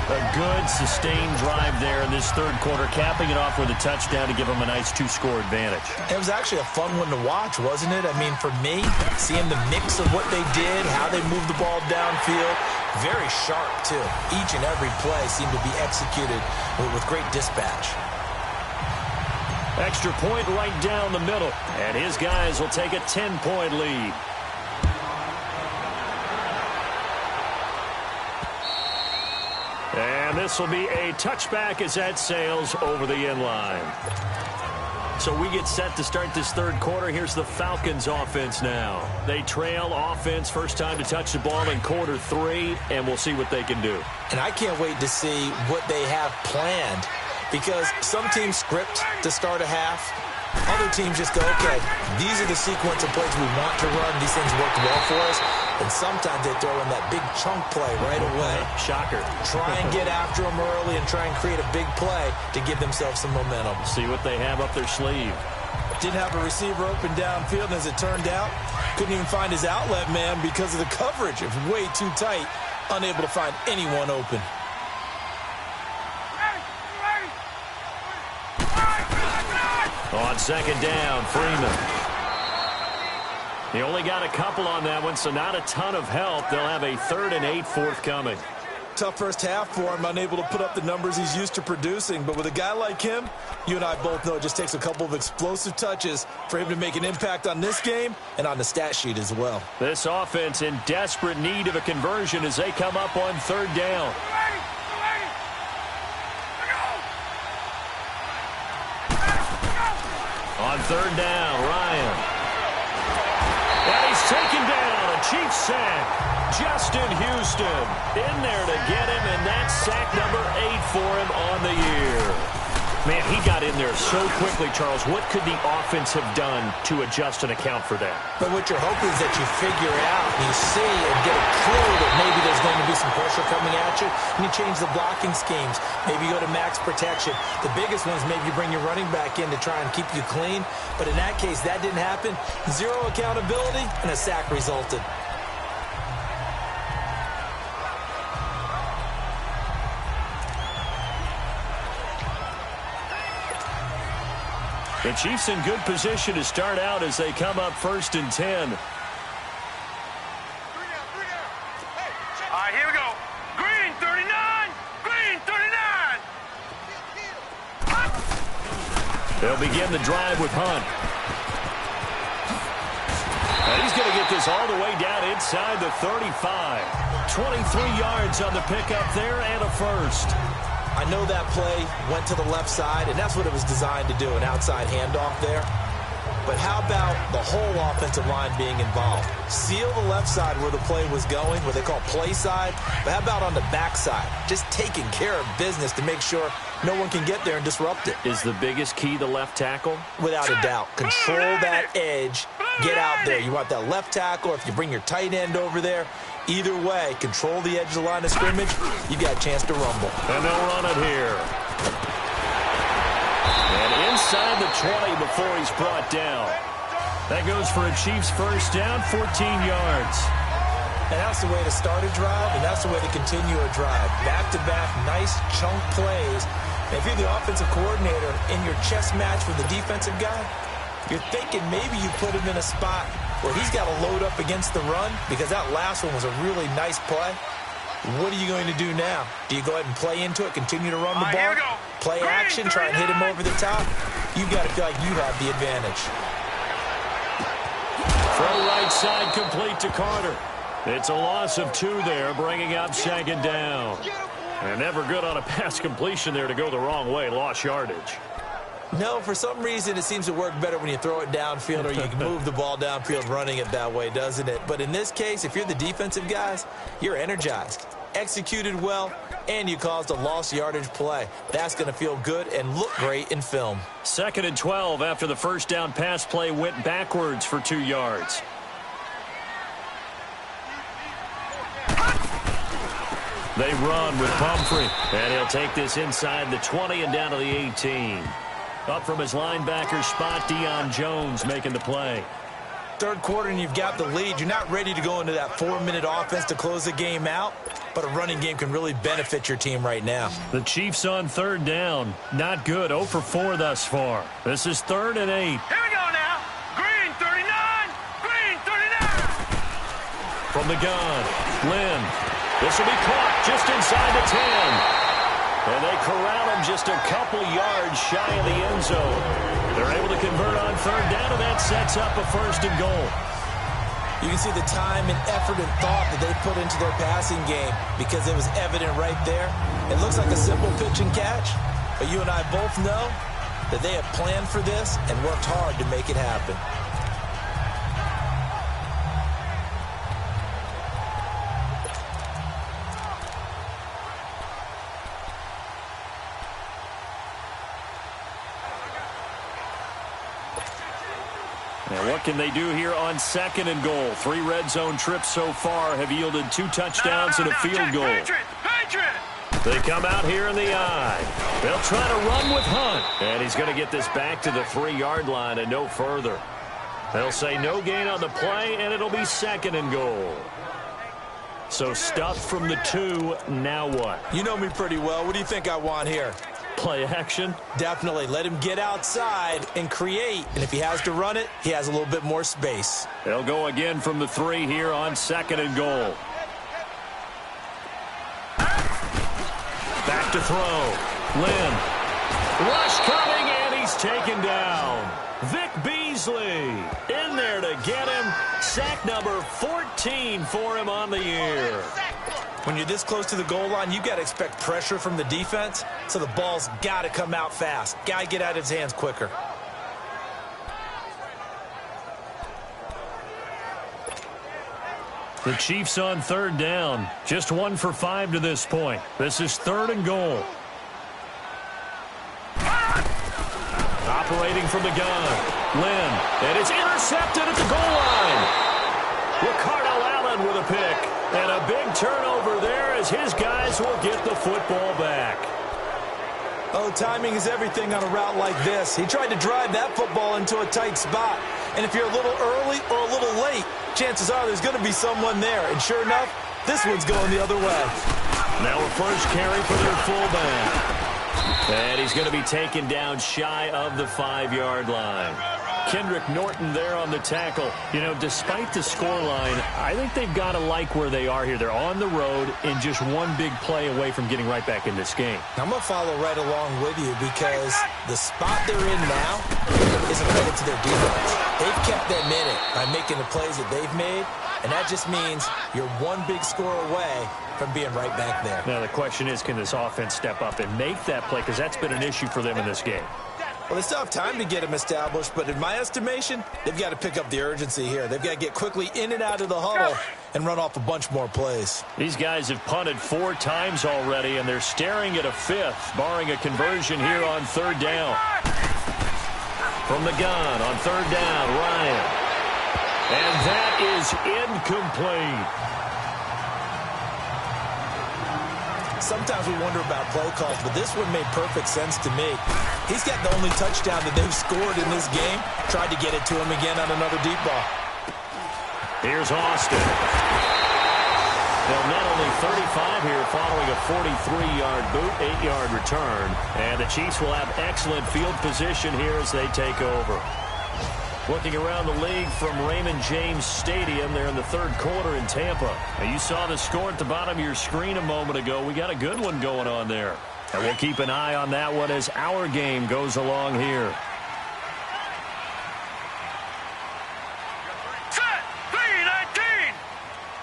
[SPEAKER 1] A good, sustained drive there in this 3rd quarter, capping it off with a touchdown to give them a nice 2-score advantage.
[SPEAKER 2] It was actually a fun one to watch, wasn't it? I mean, for me, seeing the mix of what they did, how they moved the ball downfield, very sharp, too. Each and every play seemed to be executed with great dispatch.
[SPEAKER 1] Extra point right down the middle, and his guys will take a 10-point lead. And this will be a touchback as that sails over the end line. So we get set to start this 3rd quarter. Here's the Falcons offense now. They trail offense, first time to touch the ball in quarter 3, and we'll see what they can do.
[SPEAKER 2] And I can't wait to see what they have planned, because some teams script to start a half. Other teams just go, okay, these are the sequence of plays we want to run. These things worked well for us. And sometimes they throw in that big chunk play right away.
[SPEAKER 1] Shocker.
[SPEAKER 2] Try and get after them early and try and create a big play to give themselves some momentum.
[SPEAKER 1] See what they have up their sleeve.
[SPEAKER 2] Didn't have a receiver open downfield, and as it turned out, couldn't even find his outlet man because of the coverage. It was way too tight, unable to find anyone open.
[SPEAKER 1] On 2nd down, Freeman. He only got a couple on that one, so not a ton of help. They'll have a 3rd and 8 forthcoming.
[SPEAKER 2] Tough first half for him, unable to put up the numbers he's used to producing. But with a guy like him, you and I both know it just takes a couple of explosive touches for him to make an impact on this game and on the stat sheet as well.
[SPEAKER 1] This offense in desperate need of a conversion as they come up on 3rd down. On 3rd down, Ryan. And he's taken down. A Chiefs sack. Justin Houston in there to get him, and that's sack number 8 for him on the year. Man, he got in there so quickly, Charles. What could the offense have done to adjust and account for that?
[SPEAKER 2] But what you're hoping is that you figure out, you see and get a clue that maybe there's going to be some pressure coming at you, and you change the blocking schemes. Maybe you go to max protection. The biggest one is maybe you bring your running back in to try and keep you clean. But in that case, that didn't happen. 0 accountability, and a sack resulted.
[SPEAKER 1] The Chiefs in good position to start out as they come up 1st and 10.
[SPEAKER 3] All right, here we go. Green 39. Green 39.
[SPEAKER 1] They'll begin the drive with Hunt. And he's going to get this all the way down inside the 35. 23 yards on the pickup there and a 1st.
[SPEAKER 2] I know that play went to the left side, and that's what it was designed to do, an outside handoff there. But how about the whole offensive line being involved? Seal the left side where the play was going, what they call play side. But how about on the back side? Just taking care of business to make sure no one can get there and disrupt it.
[SPEAKER 1] Is the biggest key the left tackle?
[SPEAKER 2] Without a doubt. Control that edge. Get out there. You want that left tackle, if you bring your tight end over there. Either way, control the edge of the line of scrimmage. You got a chance to rumble.
[SPEAKER 1] And they'll run it here. And inside the 20 before he's brought down. That goes for a Chiefs first down, 14 yards.
[SPEAKER 2] And that's the way to start a drive, and that's the way to continue a drive. Back-to-back, nice chunk plays. And if you're the offensive coordinator in your chess match with the defensive guy, you're thinking maybe you put him in a spot where he's got to load up against the run because that last one was a really nice play. What are you going to do now? Do you go ahead and play into it, continue to run the ball, play action, try and hit him over the top? You've got to feel like you have the advantage.
[SPEAKER 1] Throw right side complete to Carter. It's a loss of 2 there, bringing up second down. And never good on a pass completion there to go the wrong way. Lost yardage.
[SPEAKER 2] No, for some reason, it seems to work better when you throw it downfield or you can move the ball downfield running it that way, doesn't it? But in this case, if you're the defensive guys, you're energized, executed well, and you caused a lost yardage play. That's going to feel good and look great in film.
[SPEAKER 1] 2nd and 12 after the first down pass play went backwards for 2 yards. They run with Pumphrey, and he'll take this inside the 20 and down to the 18. Up from his linebacker spot, Deion Jones making the play.
[SPEAKER 2] Third quarter and you've got the lead. You're not ready to go into that 4-minute offense to close the game out, but a running game can really benefit your team right now.
[SPEAKER 1] The Chiefs on 3rd down. Not good. 0 for 4 thus far. This is 3rd and 8.
[SPEAKER 3] Here we go now. Green 39. Green 39.
[SPEAKER 1] From the gun, Lynn. This will be caught just inside the 10. And they corral him just a couple yards shy of the end zone. They're able to convert on 3rd down, and that sets up a 1st and goal.
[SPEAKER 2] You can see the time and effort and thought that they put into their passing game because it was evident right there. It looks like a simple pitch and catch, but you and I both know that they have planned for this and worked hard to make it happen.
[SPEAKER 1] Now what can they do here on 2nd and goal? 3 red zone trips so far have yielded 2 touchdowns and a field goal. They come out here in the eye. They'll try to run with Hunt. And he's going to get this back to the 3-yard line and no further. They'll say no gain on the play, and it'll be 2nd and goal. So stuffed from the 2, now what?
[SPEAKER 2] You know me pretty well. What do you think I want here?
[SPEAKER 1] Play action?
[SPEAKER 2] Definitely. Let him get outside and create. And if he has to run it, he has a little bit more space.
[SPEAKER 1] They'll go again from the 3 here on 2nd and goal. Back to throw. Lynn. Rush coming, and he's taken down. Vic Beasley in there to get him. Sack number 14 for him on the year.
[SPEAKER 2] When you're this close to the goal line, you've got to expect pressure from the defense, so the ball's got to come out fast. Got to get out of his hands quicker.
[SPEAKER 1] The Chiefs on 3rd down. Just 1 for 5 to this point. This is 3rd and goal. Operating from the gun. Lynn. And it's intercepted at the goal line. Ricardo Allen with a pick. And a big turnover there as his guys will get the football back.
[SPEAKER 2] Oh, timing is everything on a route like this. He tried to drive that football into a tight spot. And if you're a little early or a little late, chances are there's going to be someone there. And sure enough, this one's going the other way.
[SPEAKER 1] Now a first carry for their fullback. And he's going to be taken down shy of the 5-yard line. Kendrick Norton there on the tackle. You know, despite the scoreline, I think they've got to like where they are here. They're on the road and just one big play away from getting right back in this game.
[SPEAKER 2] I'm going to follow right along with you because the spot they're in now is a credit to their defense. They've kept them in it by making the plays that they've made, and that just means you're one big score away from being right back there.
[SPEAKER 1] Now the question is, can this offense step up and make that play? Because that's been an issue for them in this game.
[SPEAKER 2] Well, they still have time to get them established, but in my estimation, they've got to pick up the urgency here. They've got to get quickly in and out of the huddle and run off a bunch more plays.
[SPEAKER 1] These guys have punted 4 times already, and they're staring at a 5th, barring a conversion here on 3rd down. From the gun on 3rd down, Ryan. And that is incomplete.
[SPEAKER 2] Sometimes we wonder about play calls, but this one made perfect sense to me. He's got the only touchdown that they've scored in this game. Tried to get it to him again on another deep ball.
[SPEAKER 1] Here's Austin. They'll net only 35 here following a 43-yard boot, 8-yard return. And the Chiefs will have excellent field position here as they take over. Looking around the league from Raymond James Stadium, they're in the third quarter in Tampa. And you saw the score at the bottom of your screen a moment ago. We got a good one going on there. And we'll keep an eye on that one as our game goes along here.
[SPEAKER 3] Set. 3-19.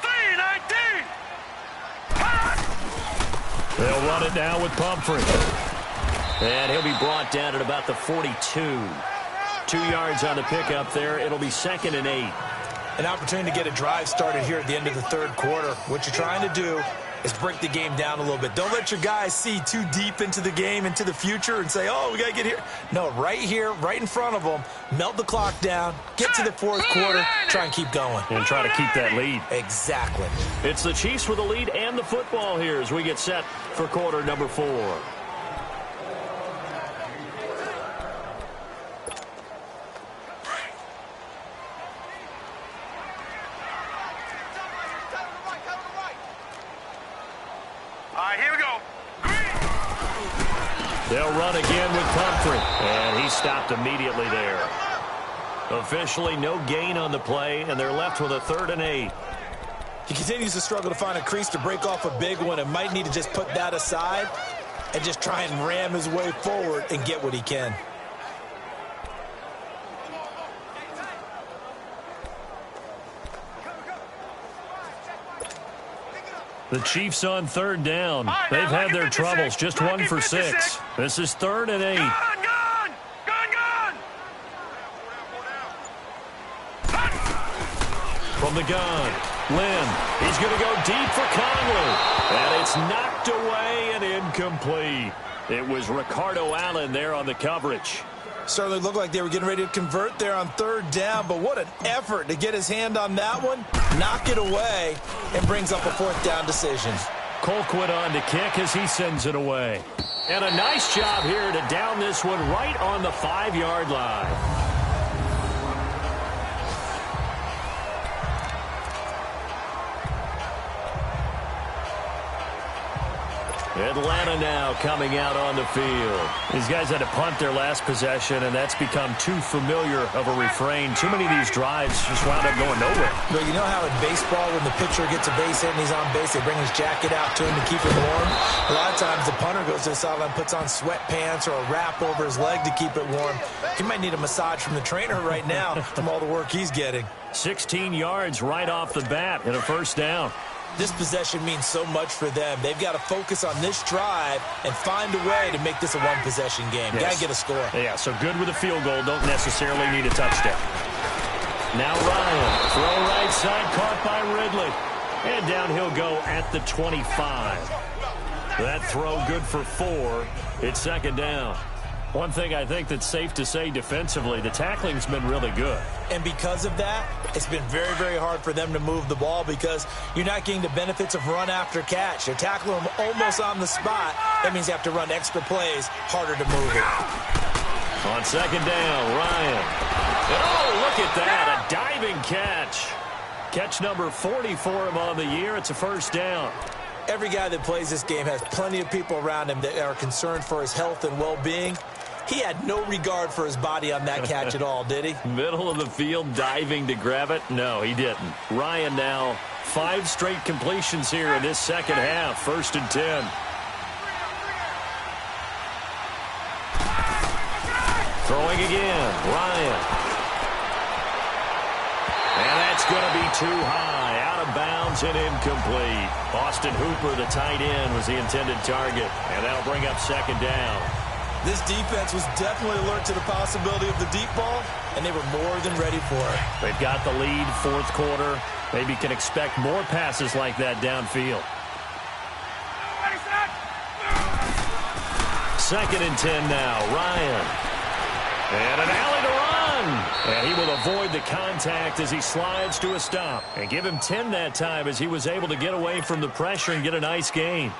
[SPEAKER 3] 3-19.
[SPEAKER 1] They'll run it now with Pumphrey. And he'll be brought down at about the 42. 2 yards on the pickup there. It'll be 2nd and 8.
[SPEAKER 2] An opportunity to get a drive started here at the end of the third quarter. What you're trying to do is break the game down a little bit. Don't let your guys see too deep into the game, into the future, and say, oh, we got to get here. No, right here, right in front of them, melt the clock down, get to the fourth quarter, try and keep going.
[SPEAKER 1] And try to keep that lead.
[SPEAKER 2] Exactly.
[SPEAKER 1] It's the Chiefs with the lead and the football here as we get set for quarter number 4.
[SPEAKER 3] Here we go.
[SPEAKER 1] They'll run again with Pumphrey, and he stopped immediately there. Officially no gain on the play, and they're left with a 3rd and 8.
[SPEAKER 2] He continues to struggle to find a crease to break off a big one and might need to just put that aside and just try and ram his way forward and get what he can.
[SPEAKER 1] The Chiefs on 3rd down. They've had their troubles, just 1 for 6. This is 3rd and 8.
[SPEAKER 3] Gun!
[SPEAKER 1] From the gun, Lynn. He's going to go deep for Conley. And it's knocked away and incomplete. It was Ricardo Allen there on the coverage.
[SPEAKER 2] Certainly looked like they were getting ready to convert there on 3rd down, but what an effort to get his hand on that one, knock it away, and brings up a 4th down decision.
[SPEAKER 1] Colquitt on to kick as he sends it away. And a nice job here to down this one right on the 5-yard line. Atlanta now coming out on the field. These guys had to punt their last possession, and that's become too familiar of a refrain. Too many of these drives just wound up going nowhere.
[SPEAKER 2] But you know how in baseball, when the pitcher gets a base hit and he's on base, they bring his jacket out to him to keep him warm? A lot of times the punter goes to the sideline, puts on sweatpants or a wrap over his leg to keep it warm. He might need a massage from the trainer right now from all the work he's getting.
[SPEAKER 1] 16 yards right off the bat and a 1st down.
[SPEAKER 2] This possession means so much for them. They've got to focus on this drive and find a way to make this a one-possession game.
[SPEAKER 1] Yes.
[SPEAKER 2] Got to get a score.
[SPEAKER 1] Yeah, so good with a field goal. Don't necessarily need a touchdown. Now Ryan, throw right side, caught by Ridley. And down he'll go at the 25. That throw good for 4. It's 2nd down. One thing I think that's safe to say defensively, the tackling's been really good.
[SPEAKER 2] And because of that, it's been very, very hard for them to move the ball because you're not getting the benefits of run after catch. You're tackling them almost on the spot. That means you have to run extra plays, harder to move it.
[SPEAKER 1] On 2nd down, Ryan. And oh, look at that, a diving catch. Catch number 40 for him on the year. It's a 1st down.
[SPEAKER 2] Every guy that plays this game has plenty of people around him that are concerned for his health and well-being. He had no regard for his body on that catch at all, did he?
[SPEAKER 1] Middle of the field, diving to grab it? No, he didn't. Ryan now 5 straight completions here in this 2nd half. 1st and 10. Throwing again, Ryan. And that's going to be too high. Out of bounds and incomplete. Austin Hooper, the tight end, was the intended target. And that'll bring up 2nd down.
[SPEAKER 2] This defense was definitely alert to the possibility of the deep ball, and they were more than ready for it.
[SPEAKER 1] They've got the lead, 4th quarter. Maybe can expect more passes like that downfield. 2nd and 10 now. Ryan. And an alley to run. And he will avoid the contact as he slides to a stop. And give him 10 that time as he was able to get away from the pressure and get a nice gain.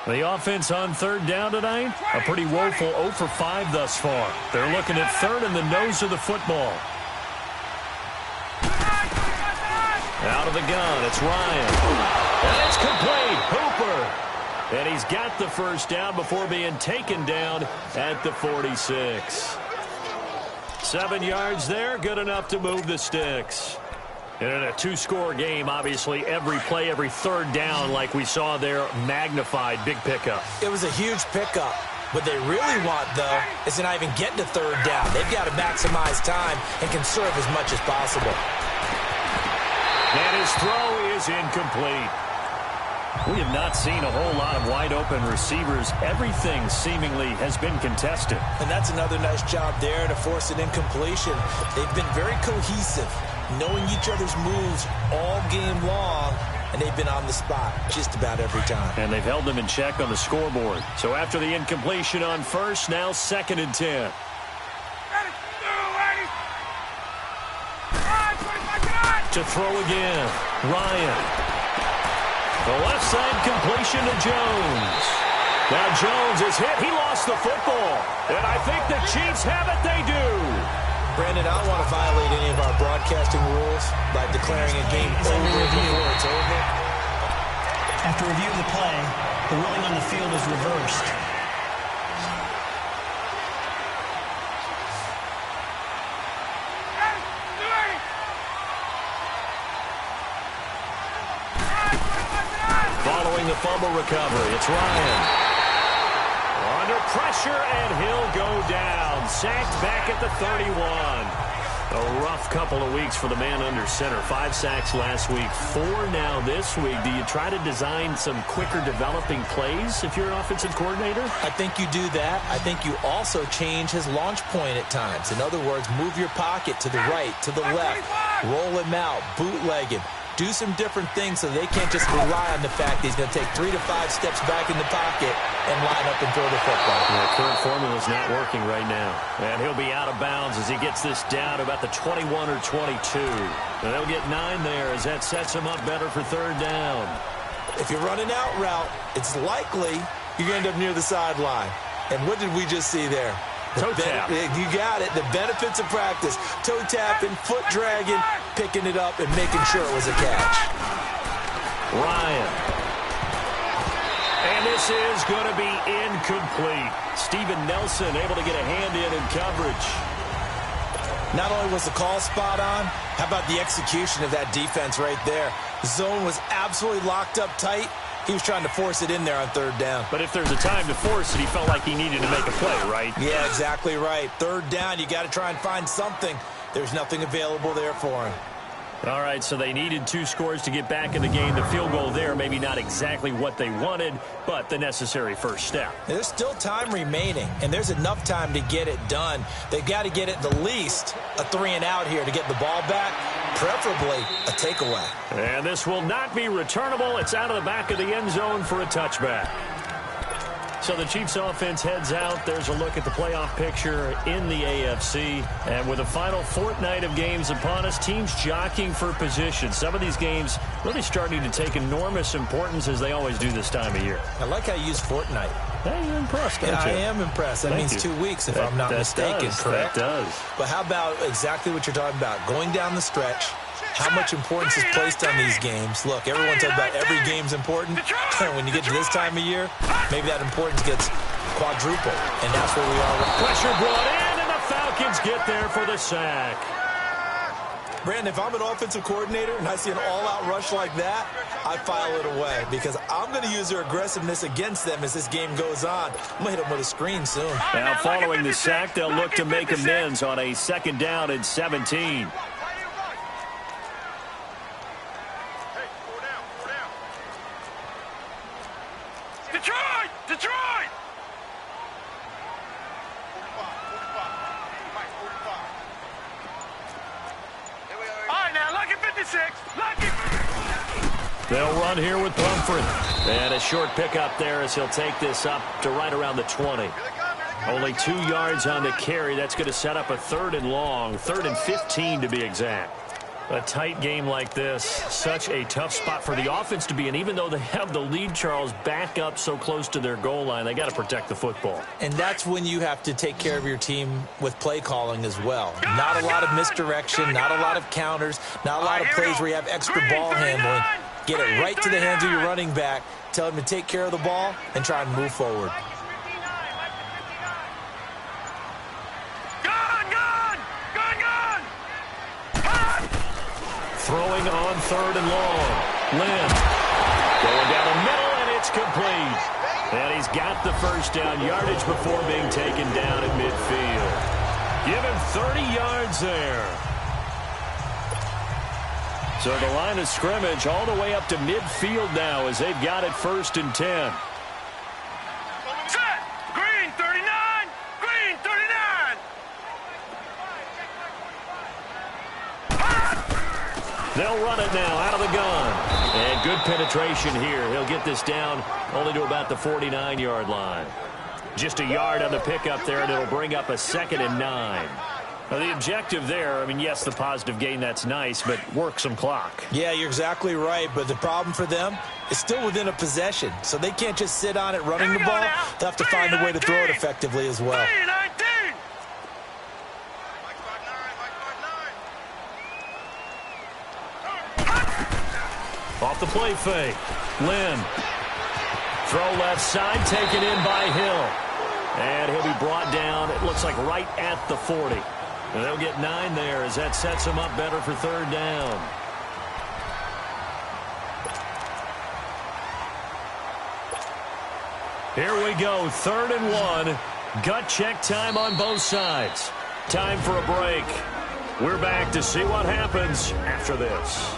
[SPEAKER 1] The offense on third down tonight, a pretty woeful 0 for 5 thus far. They're looking at third in the nose of the football. Out of the gun, it's Ryan. And it's complete. Hooper. And he's got the first down before being taken down at the 46. 7 yards there, good enough to move the sticks. And in a two-score game, obviously, every play, every third down, like we saw there, magnified, big pickup.
[SPEAKER 2] It was a huge pickup. What they really want, though, is to not even get to third down. They've got to maximize time and conserve as much as possible.
[SPEAKER 1] And his throw is incomplete. We have not seen a whole lot of wide-open receivers. Everything seemingly has been contested.
[SPEAKER 2] And that's another nice job there to force an incompletion. They've been very cohesive, knowing each other's moves all game long, and they've been on the spot just about every time.
[SPEAKER 1] And they've held them in check on the scoreboard. So after the incompletion on first, now 2nd and 10. To throw again, Ryan. The left side completion to Jones. Now Jones is hit. He lost the football. And I think the Chiefs have it. They do.
[SPEAKER 2] Brandon, I don't want to violate any of our broadcasting rules by declaring a game over before it's over.
[SPEAKER 4] After review of the play, the ruling on the field is reversed.
[SPEAKER 1] Following the fumble recovery, it's Ryan. Under pressure, and he'll go down. Sacked back at the 31. A rough couple of weeks for the man under center. 5 sacks last week, 4 now this week. Do you try to design some quicker developing plays if you're an offensive coordinator?
[SPEAKER 2] I think you do that. I think you also change his launch point at times. In other words, move your pocket to the right, to the left, roll him out, bootleg him. Do some different things so they can't just rely on the fact that he's going to take 3 to 5 steps back in the pocket and line up and throw the football.
[SPEAKER 1] The current formula is not working right now. And he'll be out of bounds as he gets this down to about the 21 or 22. And they'll get 9 there as that sets him up better for third down.
[SPEAKER 2] If you're running out route, it's likely you're going to end up near the sideline. And what did we just see there?
[SPEAKER 1] Toe tap.
[SPEAKER 2] You got it. The benefits of practice. Toe tapping, foot dragging, picking it up, and making sure it was a catch.
[SPEAKER 1] Ryan. And this is going to be incomplete. Steven Nelson able to get a hand in coverage.
[SPEAKER 2] Not only was the call spot on, how about the execution of that defense right there? The zone was absolutely locked up tight. He was trying to force it in there on third down.
[SPEAKER 1] But if there's a time to force it, he felt like he needed to make a play, right?
[SPEAKER 2] Yeah, exactly right. Third down, you got to try and find something. There's nothing available there for him.
[SPEAKER 1] All right, so they needed 2 scores to get back in the game. The field goal there, maybe not exactly what they wanted, but the necessary first step.
[SPEAKER 2] There's still time remaining, and there's enough time to get it done. They've got to get at the least a 3 and out here to get the ball back, preferably a takeaway.
[SPEAKER 1] And this will not be returnable. It's out of the back of the end zone for a touchback. So the Chiefs offense heads out. There's a look at the playoff picture in the AFC. And with the final fortnight of games upon us, teams jockeying for position. Some of these games really starting to take enormous importance as they always do this time of year.
[SPEAKER 2] I like how you use fortnight.
[SPEAKER 1] Hey, you're impressed, aren't you?
[SPEAKER 2] I am impressed. That means 2 weeks, if I'm not mistaken, correct?
[SPEAKER 1] That does.
[SPEAKER 2] But how about exactly what you're talking about? Going down the stretch, how much importance is placed on these games. Look, everyone talks about every game's important. When you get to this time of year, maybe that importance gets quadrupled, and that's where we are.
[SPEAKER 1] Pressure brought in, and the Falcons get there for the sack.
[SPEAKER 2] Brandon, if I'm an offensive coordinator and I see an all-out rush like that, I file it away because I'm going to use their aggressiveness against them as this game goes on. I'm going to hit them with a screen soon.
[SPEAKER 1] Now, following the sack, they'll look to make amends on a 2nd down and 17.
[SPEAKER 3] Detroit! Detroit! All right, now, lucky 56. Lucky.
[SPEAKER 1] They'll run here with Pumphrey. And a short pickup there as he'll take this up to right around the 20. Only 2 yards on the carry. That's going to set up a 3rd and long. 3rd and 15 to be exact. A tight game like this, such a tough spot for the offense to be in. Even though they have the lead, Charles, back up so close to their goal line, they got to protect the football.
[SPEAKER 2] And that's when you have to take care of your team with play calling as well. Not a lot of misdirection, not a lot of counters, not a lot of plays where you have extra ball handling. Get it right to the hands of your running back. Tell him to take care of the ball and try and move forward.
[SPEAKER 1] Throwing on 3rd and long. Lynn going down the middle, and it's complete. And he's got the first down yardage before being taken down at midfield. Give him 30 yards there. So the line of scrimmage all the way up to midfield now as they've got it 1st and 10.
[SPEAKER 3] Set. Green 39. Green 39.
[SPEAKER 1] They'll run it now out of the gun. And good penetration here. He'll get this down only to about the 49-yard line. Just a yard on the pickup there, and it'll bring up a 2nd and 9. Now, the objective there, I mean, yes, the positive gain, that's nice, but work some clock.
[SPEAKER 2] Yeah, you're exactly right, but the problem for them is still within a possession, so they can't just sit on it running the ball. They'll have to find a way to throw it effectively as well.
[SPEAKER 1] Off the play fake. Lynn. Throw left side, taken in by Hill. And he'll be brought down, it looks like right at the 40. And they'll get 9 there as that sets them up better for 3rd down. Here we go, 3rd and 1. Gut check time on both sides. Time for a break. We're back to see what happens after this.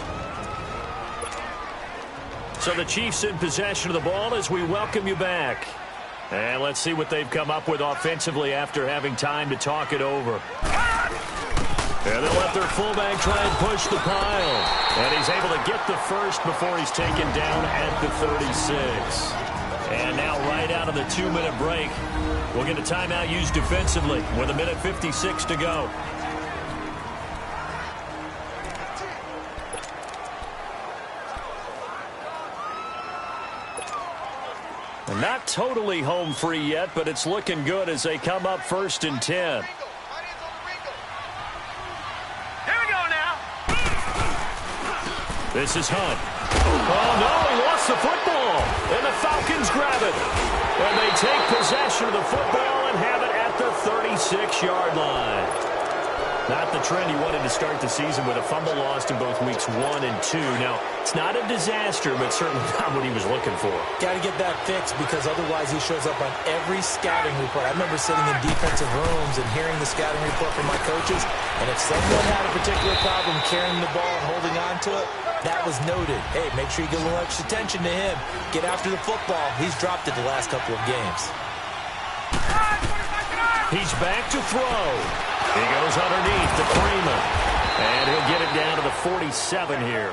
[SPEAKER 1] So the Chiefs in possession of the ball as we welcome you back. And let's see what they've come up with offensively after having time to talk it over. And they'll let their fullback try and push the pile. And he's able to get the first before he's taken down at the 36. And now right out of the 2-minute break, we'll get a timeout used defensively with 1:56 to go. Not totally home free yet, but it's looking good as they come up 1st and 10.
[SPEAKER 3] Here we go now.
[SPEAKER 1] This is Hunt. Oh, no, he lost the football. And the Falcons grab it. And they take possession of the football and have it at the 36-yard line. Not the trend he wanted to start the season with a fumble lost in both weeks 1 and 2. Now, it's not a disaster, but certainly not what he was looking for.
[SPEAKER 2] Got to get that fixed because otherwise he shows up on every scouting report. I remember sitting in defensive rooms and hearing the scouting report from my coaches, and if someone had a particular problem carrying the ball and holding on to it, that was noted. Hey, make sure you get a little extra attention to him. Get after the football. He's dropped it the last couple of games.
[SPEAKER 1] He's back to throw. He goes underneath to Freeman. And he'll get it down to the 47 here.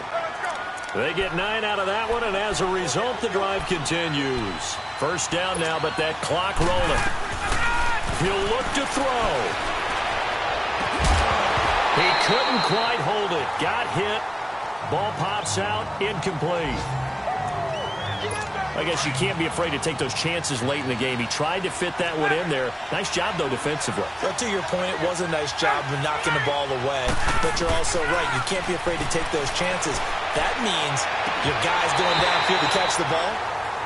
[SPEAKER 1] They get 9 out of that one, and as a result, the drive continues. 1st down now, but that clock rolling. He'll look to throw. He couldn't quite hold it. Got hit. Ball pops out. Incomplete. I guess you can't be afraid to take those chances late in the game. He tried to fit that one in there. Nice job, though, defensively.
[SPEAKER 2] But to your point, it was a nice job of knocking the ball away. But you're also right. You can't be afraid to take those chances. That means your guys going downfield to catch the ball,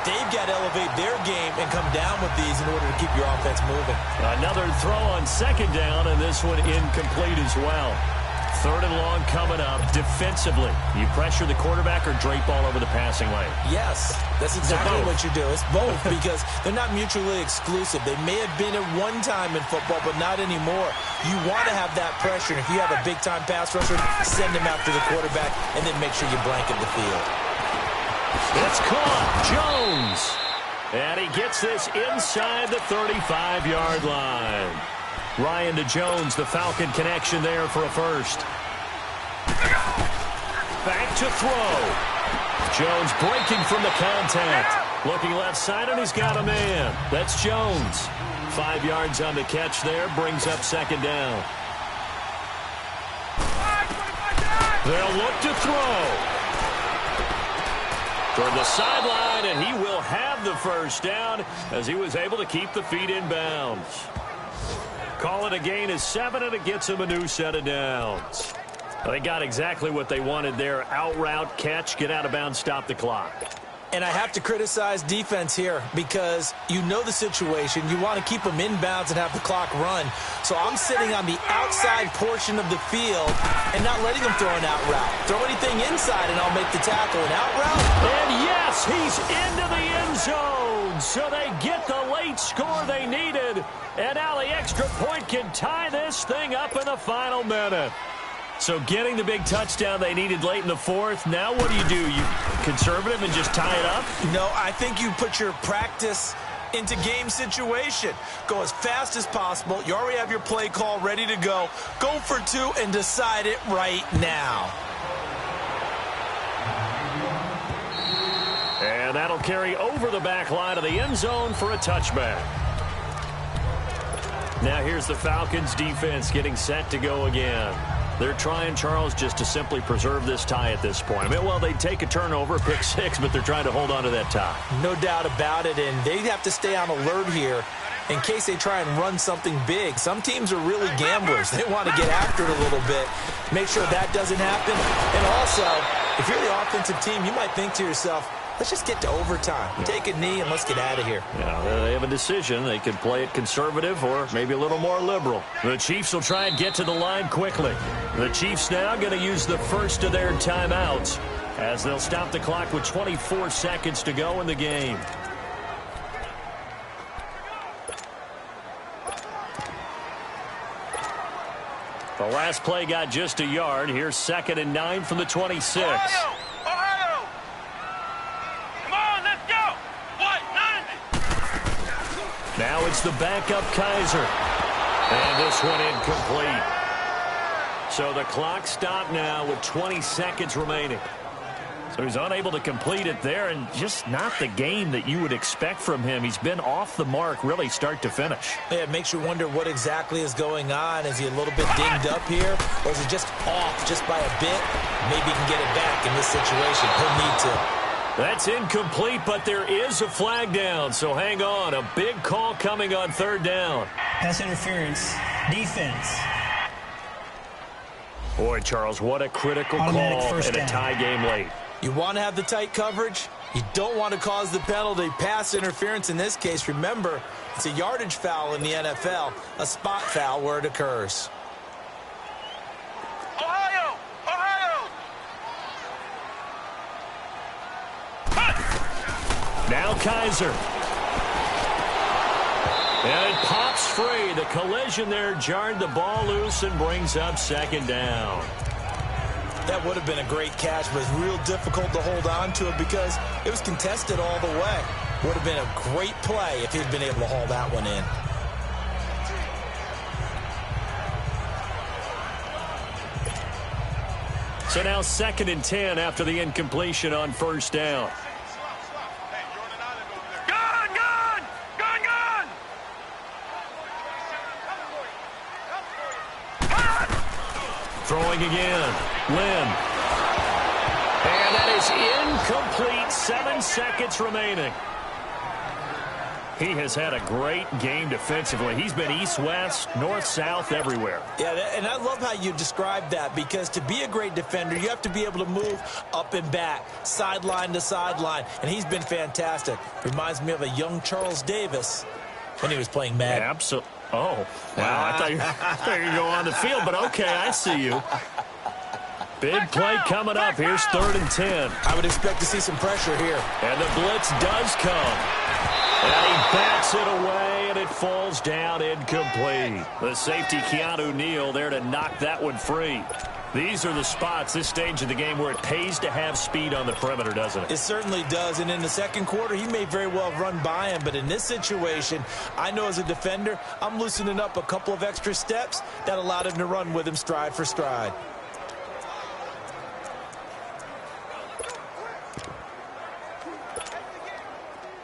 [SPEAKER 2] they've got to elevate their game and come down with these in order to keep your offense moving.
[SPEAKER 1] Another throw on 2nd down, and this one incomplete as well. 3rd and long coming up. Defensively, you pressure the quarterback or drape all over the passing lane?
[SPEAKER 2] Yes, that's exactly what you do. It's both because they're not mutually exclusive. They may have been at one time in football, but not anymore. You want to have that pressure, and if you have a big-time pass rusher, send him after the quarterback, and then make sure you blanket the field.
[SPEAKER 1] It's caught. Jones. And he gets this inside the 35-yard line. Ryan to Jones, the Falcon connection there for a first. Back to throw. Jones breaking from the contact. Looking left side, and he's got a man. That's Jones. 5 yards on the catch there, brings up 2nd down. They'll look to throw. Toward the sideline, and he will have the first down as he was able to keep the feet in bounds. Call it a gain of 7, and it gets him a new set of downs. They got exactly what they wanted there. Out route, catch, get out of bounds, stop the clock.
[SPEAKER 2] And I have to criticize defense here because you know the situation. You want to keep them inbounds and have the clock run. So I'm sitting on the outside portion of the field and not letting them throw an out route. Throw anything inside and I'll make the tackle. An out route?
[SPEAKER 1] And yes, he's into the end zone. So they get the late score they needed. And now the extra point can tie this thing up in the final minute. So getting the big touchdown they needed late in the fourth. Now what do? You conservative and just tie it up?
[SPEAKER 2] No, I think you put your practice into game situation. Go as fast as possible. You already have your play call ready to go. Go for 2 and decide it right now.
[SPEAKER 1] And that'll carry over the back line of the end zone for a touchback. Now here's the Falcons defense getting set to go again. They're trying, Charles, just to simply preserve this tie at this point. I mean, well, they take a turnover, pick 6, but they're trying to hold on to that tie.
[SPEAKER 2] No doubt about it, and they have to stay on alert here in case they try and run something big. Some teams are really gamblers. They want to get after it a little bit, make sure that doesn't happen. And also, if you're the offensive team, you might think to yourself, let's just get to overtime. Take a knee and let's get out of here.
[SPEAKER 1] Yeah, they have a decision. They could play it conservative or maybe a little more liberal. The Chiefs will try and get to the line quickly. The Chiefs now going to use the first of their timeouts as they'll stop the clock with 24 seconds to go in the game. The last play got just a yard. Here's 2nd and 9 from the 26. Now it's the backup Kaiser. And this one incomplete. So the clock stopped now with 20 seconds remaining. So he's unable to complete it there, and just not the game that you would expect from him. He's been off the mark really start to finish.
[SPEAKER 2] Yeah, it makes you wonder what exactly is going on. Is he a little bit dinged up here, or is it just off just by a bit? Maybe he can get it back in this situation. He'll need to.
[SPEAKER 1] That's incomplete, but there is a flag down, so hang on. A big call coming on 3rd down.
[SPEAKER 4] Pass interference. Defense.
[SPEAKER 1] Boy, Charles, what a critical
[SPEAKER 4] Automatic
[SPEAKER 1] call
[SPEAKER 4] first
[SPEAKER 1] in a
[SPEAKER 4] down.
[SPEAKER 1] tie game late.
[SPEAKER 2] You want to have the tight coverage. You don't want to cause the penalty. Pass interference in this case. Remember, it's a yardage foul in the NFL, a spot foul where it occurs.
[SPEAKER 3] Ohio! Ohio!
[SPEAKER 1] Now Kaiser. And it pops free. The collision there jarred the ball loose and brings up 2nd down.
[SPEAKER 2] That would have been a great catch, but it's real difficult to hold on to it because it was contested all the way. Would have been a great play if he'd been able to haul that one in.
[SPEAKER 1] So now 2nd and 10 after the incompletion on 1st down. Throwing again. Lynn. And that is incomplete. 7 seconds remaining. He has had a great game defensively. He's been east-west, north-south, everywhere.
[SPEAKER 2] Yeah, and I love how you describe that because to be a great defender, you have to be able to move up and back, sideline to sideline, and he's been fantastic. Reminds me of a young Charles Davis when he was playing Madden.
[SPEAKER 1] Absolutely. Oh, wow. I thought you were going to go on the field, but okay, I see you. Big play coming up. Here's 3rd and 10.
[SPEAKER 2] I would expect to see some pressure here.
[SPEAKER 1] And the blitz does come. And he bats it away, and it falls down incomplete. The safety, Keanu Neal, there to knock that one free. These are the spots, this stage of the game, where it pays to have speed on the perimeter, doesn't it?
[SPEAKER 2] It certainly does, and in the second quarter, he may very well run by him, but in this situation, I know as a defender, I'm loosening up a couple of extra steps that allowed him to run with him stride for stride.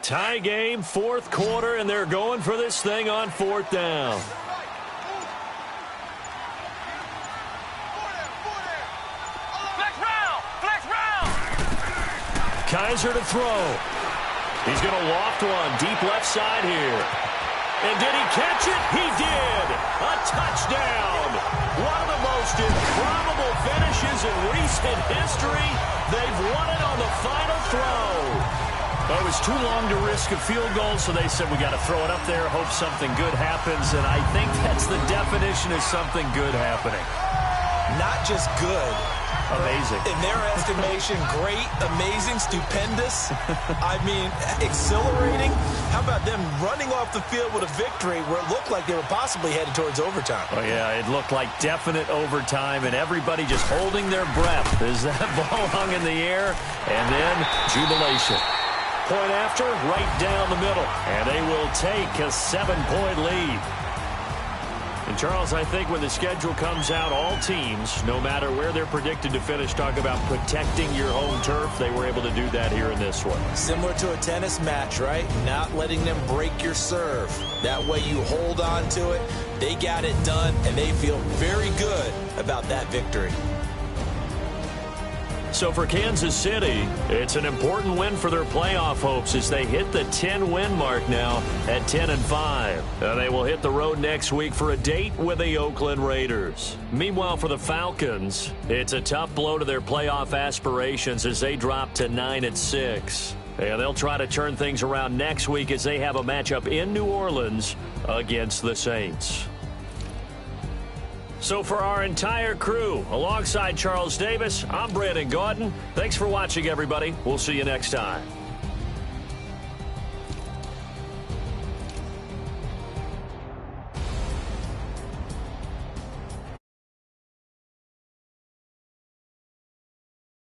[SPEAKER 1] Tie game, 4th quarter, and they're going for this thing on 4th down. Kaiser to throw. He's going to loft one deep left side here. And did he catch it? He did. A touchdown. One of the most improbable finishes in recent history. They've won it on the final throw. Well, it was too long to risk a field goal, so they said we got to throw it up there, hope something good happens, and I think that's the definition of something good happening.
[SPEAKER 2] Not just good.
[SPEAKER 1] Amazing.
[SPEAKER 2] In their estimation, great, amazing, stupendous. I mean, exhilarating. How about them running off the field with a victory where it looked like they were possibly headed towards overtime?
[SPEAKER 1] Oh, yeah, it looked like definite overtime, and everybody just holding their breath as that ball hung in the air, and then jubilation. Point after, right down the middle, and they will take a 7-point lead. And, Charles, I think when the schedule comes out, all teams, no matter where they're predicted to finish, talk about protecting your home turf. They were able to do that here in this one.
[SPEAKER 2] Similar to a tennis match, right? Not letting them break your serve. That way you hold on to it. They got it done, and they feel very good about that victory.
[SPEAKER 1] So for Kansas City, it's an important win for their playoff hopes as they hit the 10-win mark now at 10-5. They will hit the road next week for a date with the Oakland Raiders. Meanwhile, for the Falcons, it's a tough blow to their playoff aspirations as they drop to 9-6. And they'll try to turn things around next week as they have a matchup in New Orleans against the Saints. So for our entire crew, alongside Charles Davis, I'm Brandon Gaudin. Thanks for watching, everybody. We'll see you next time.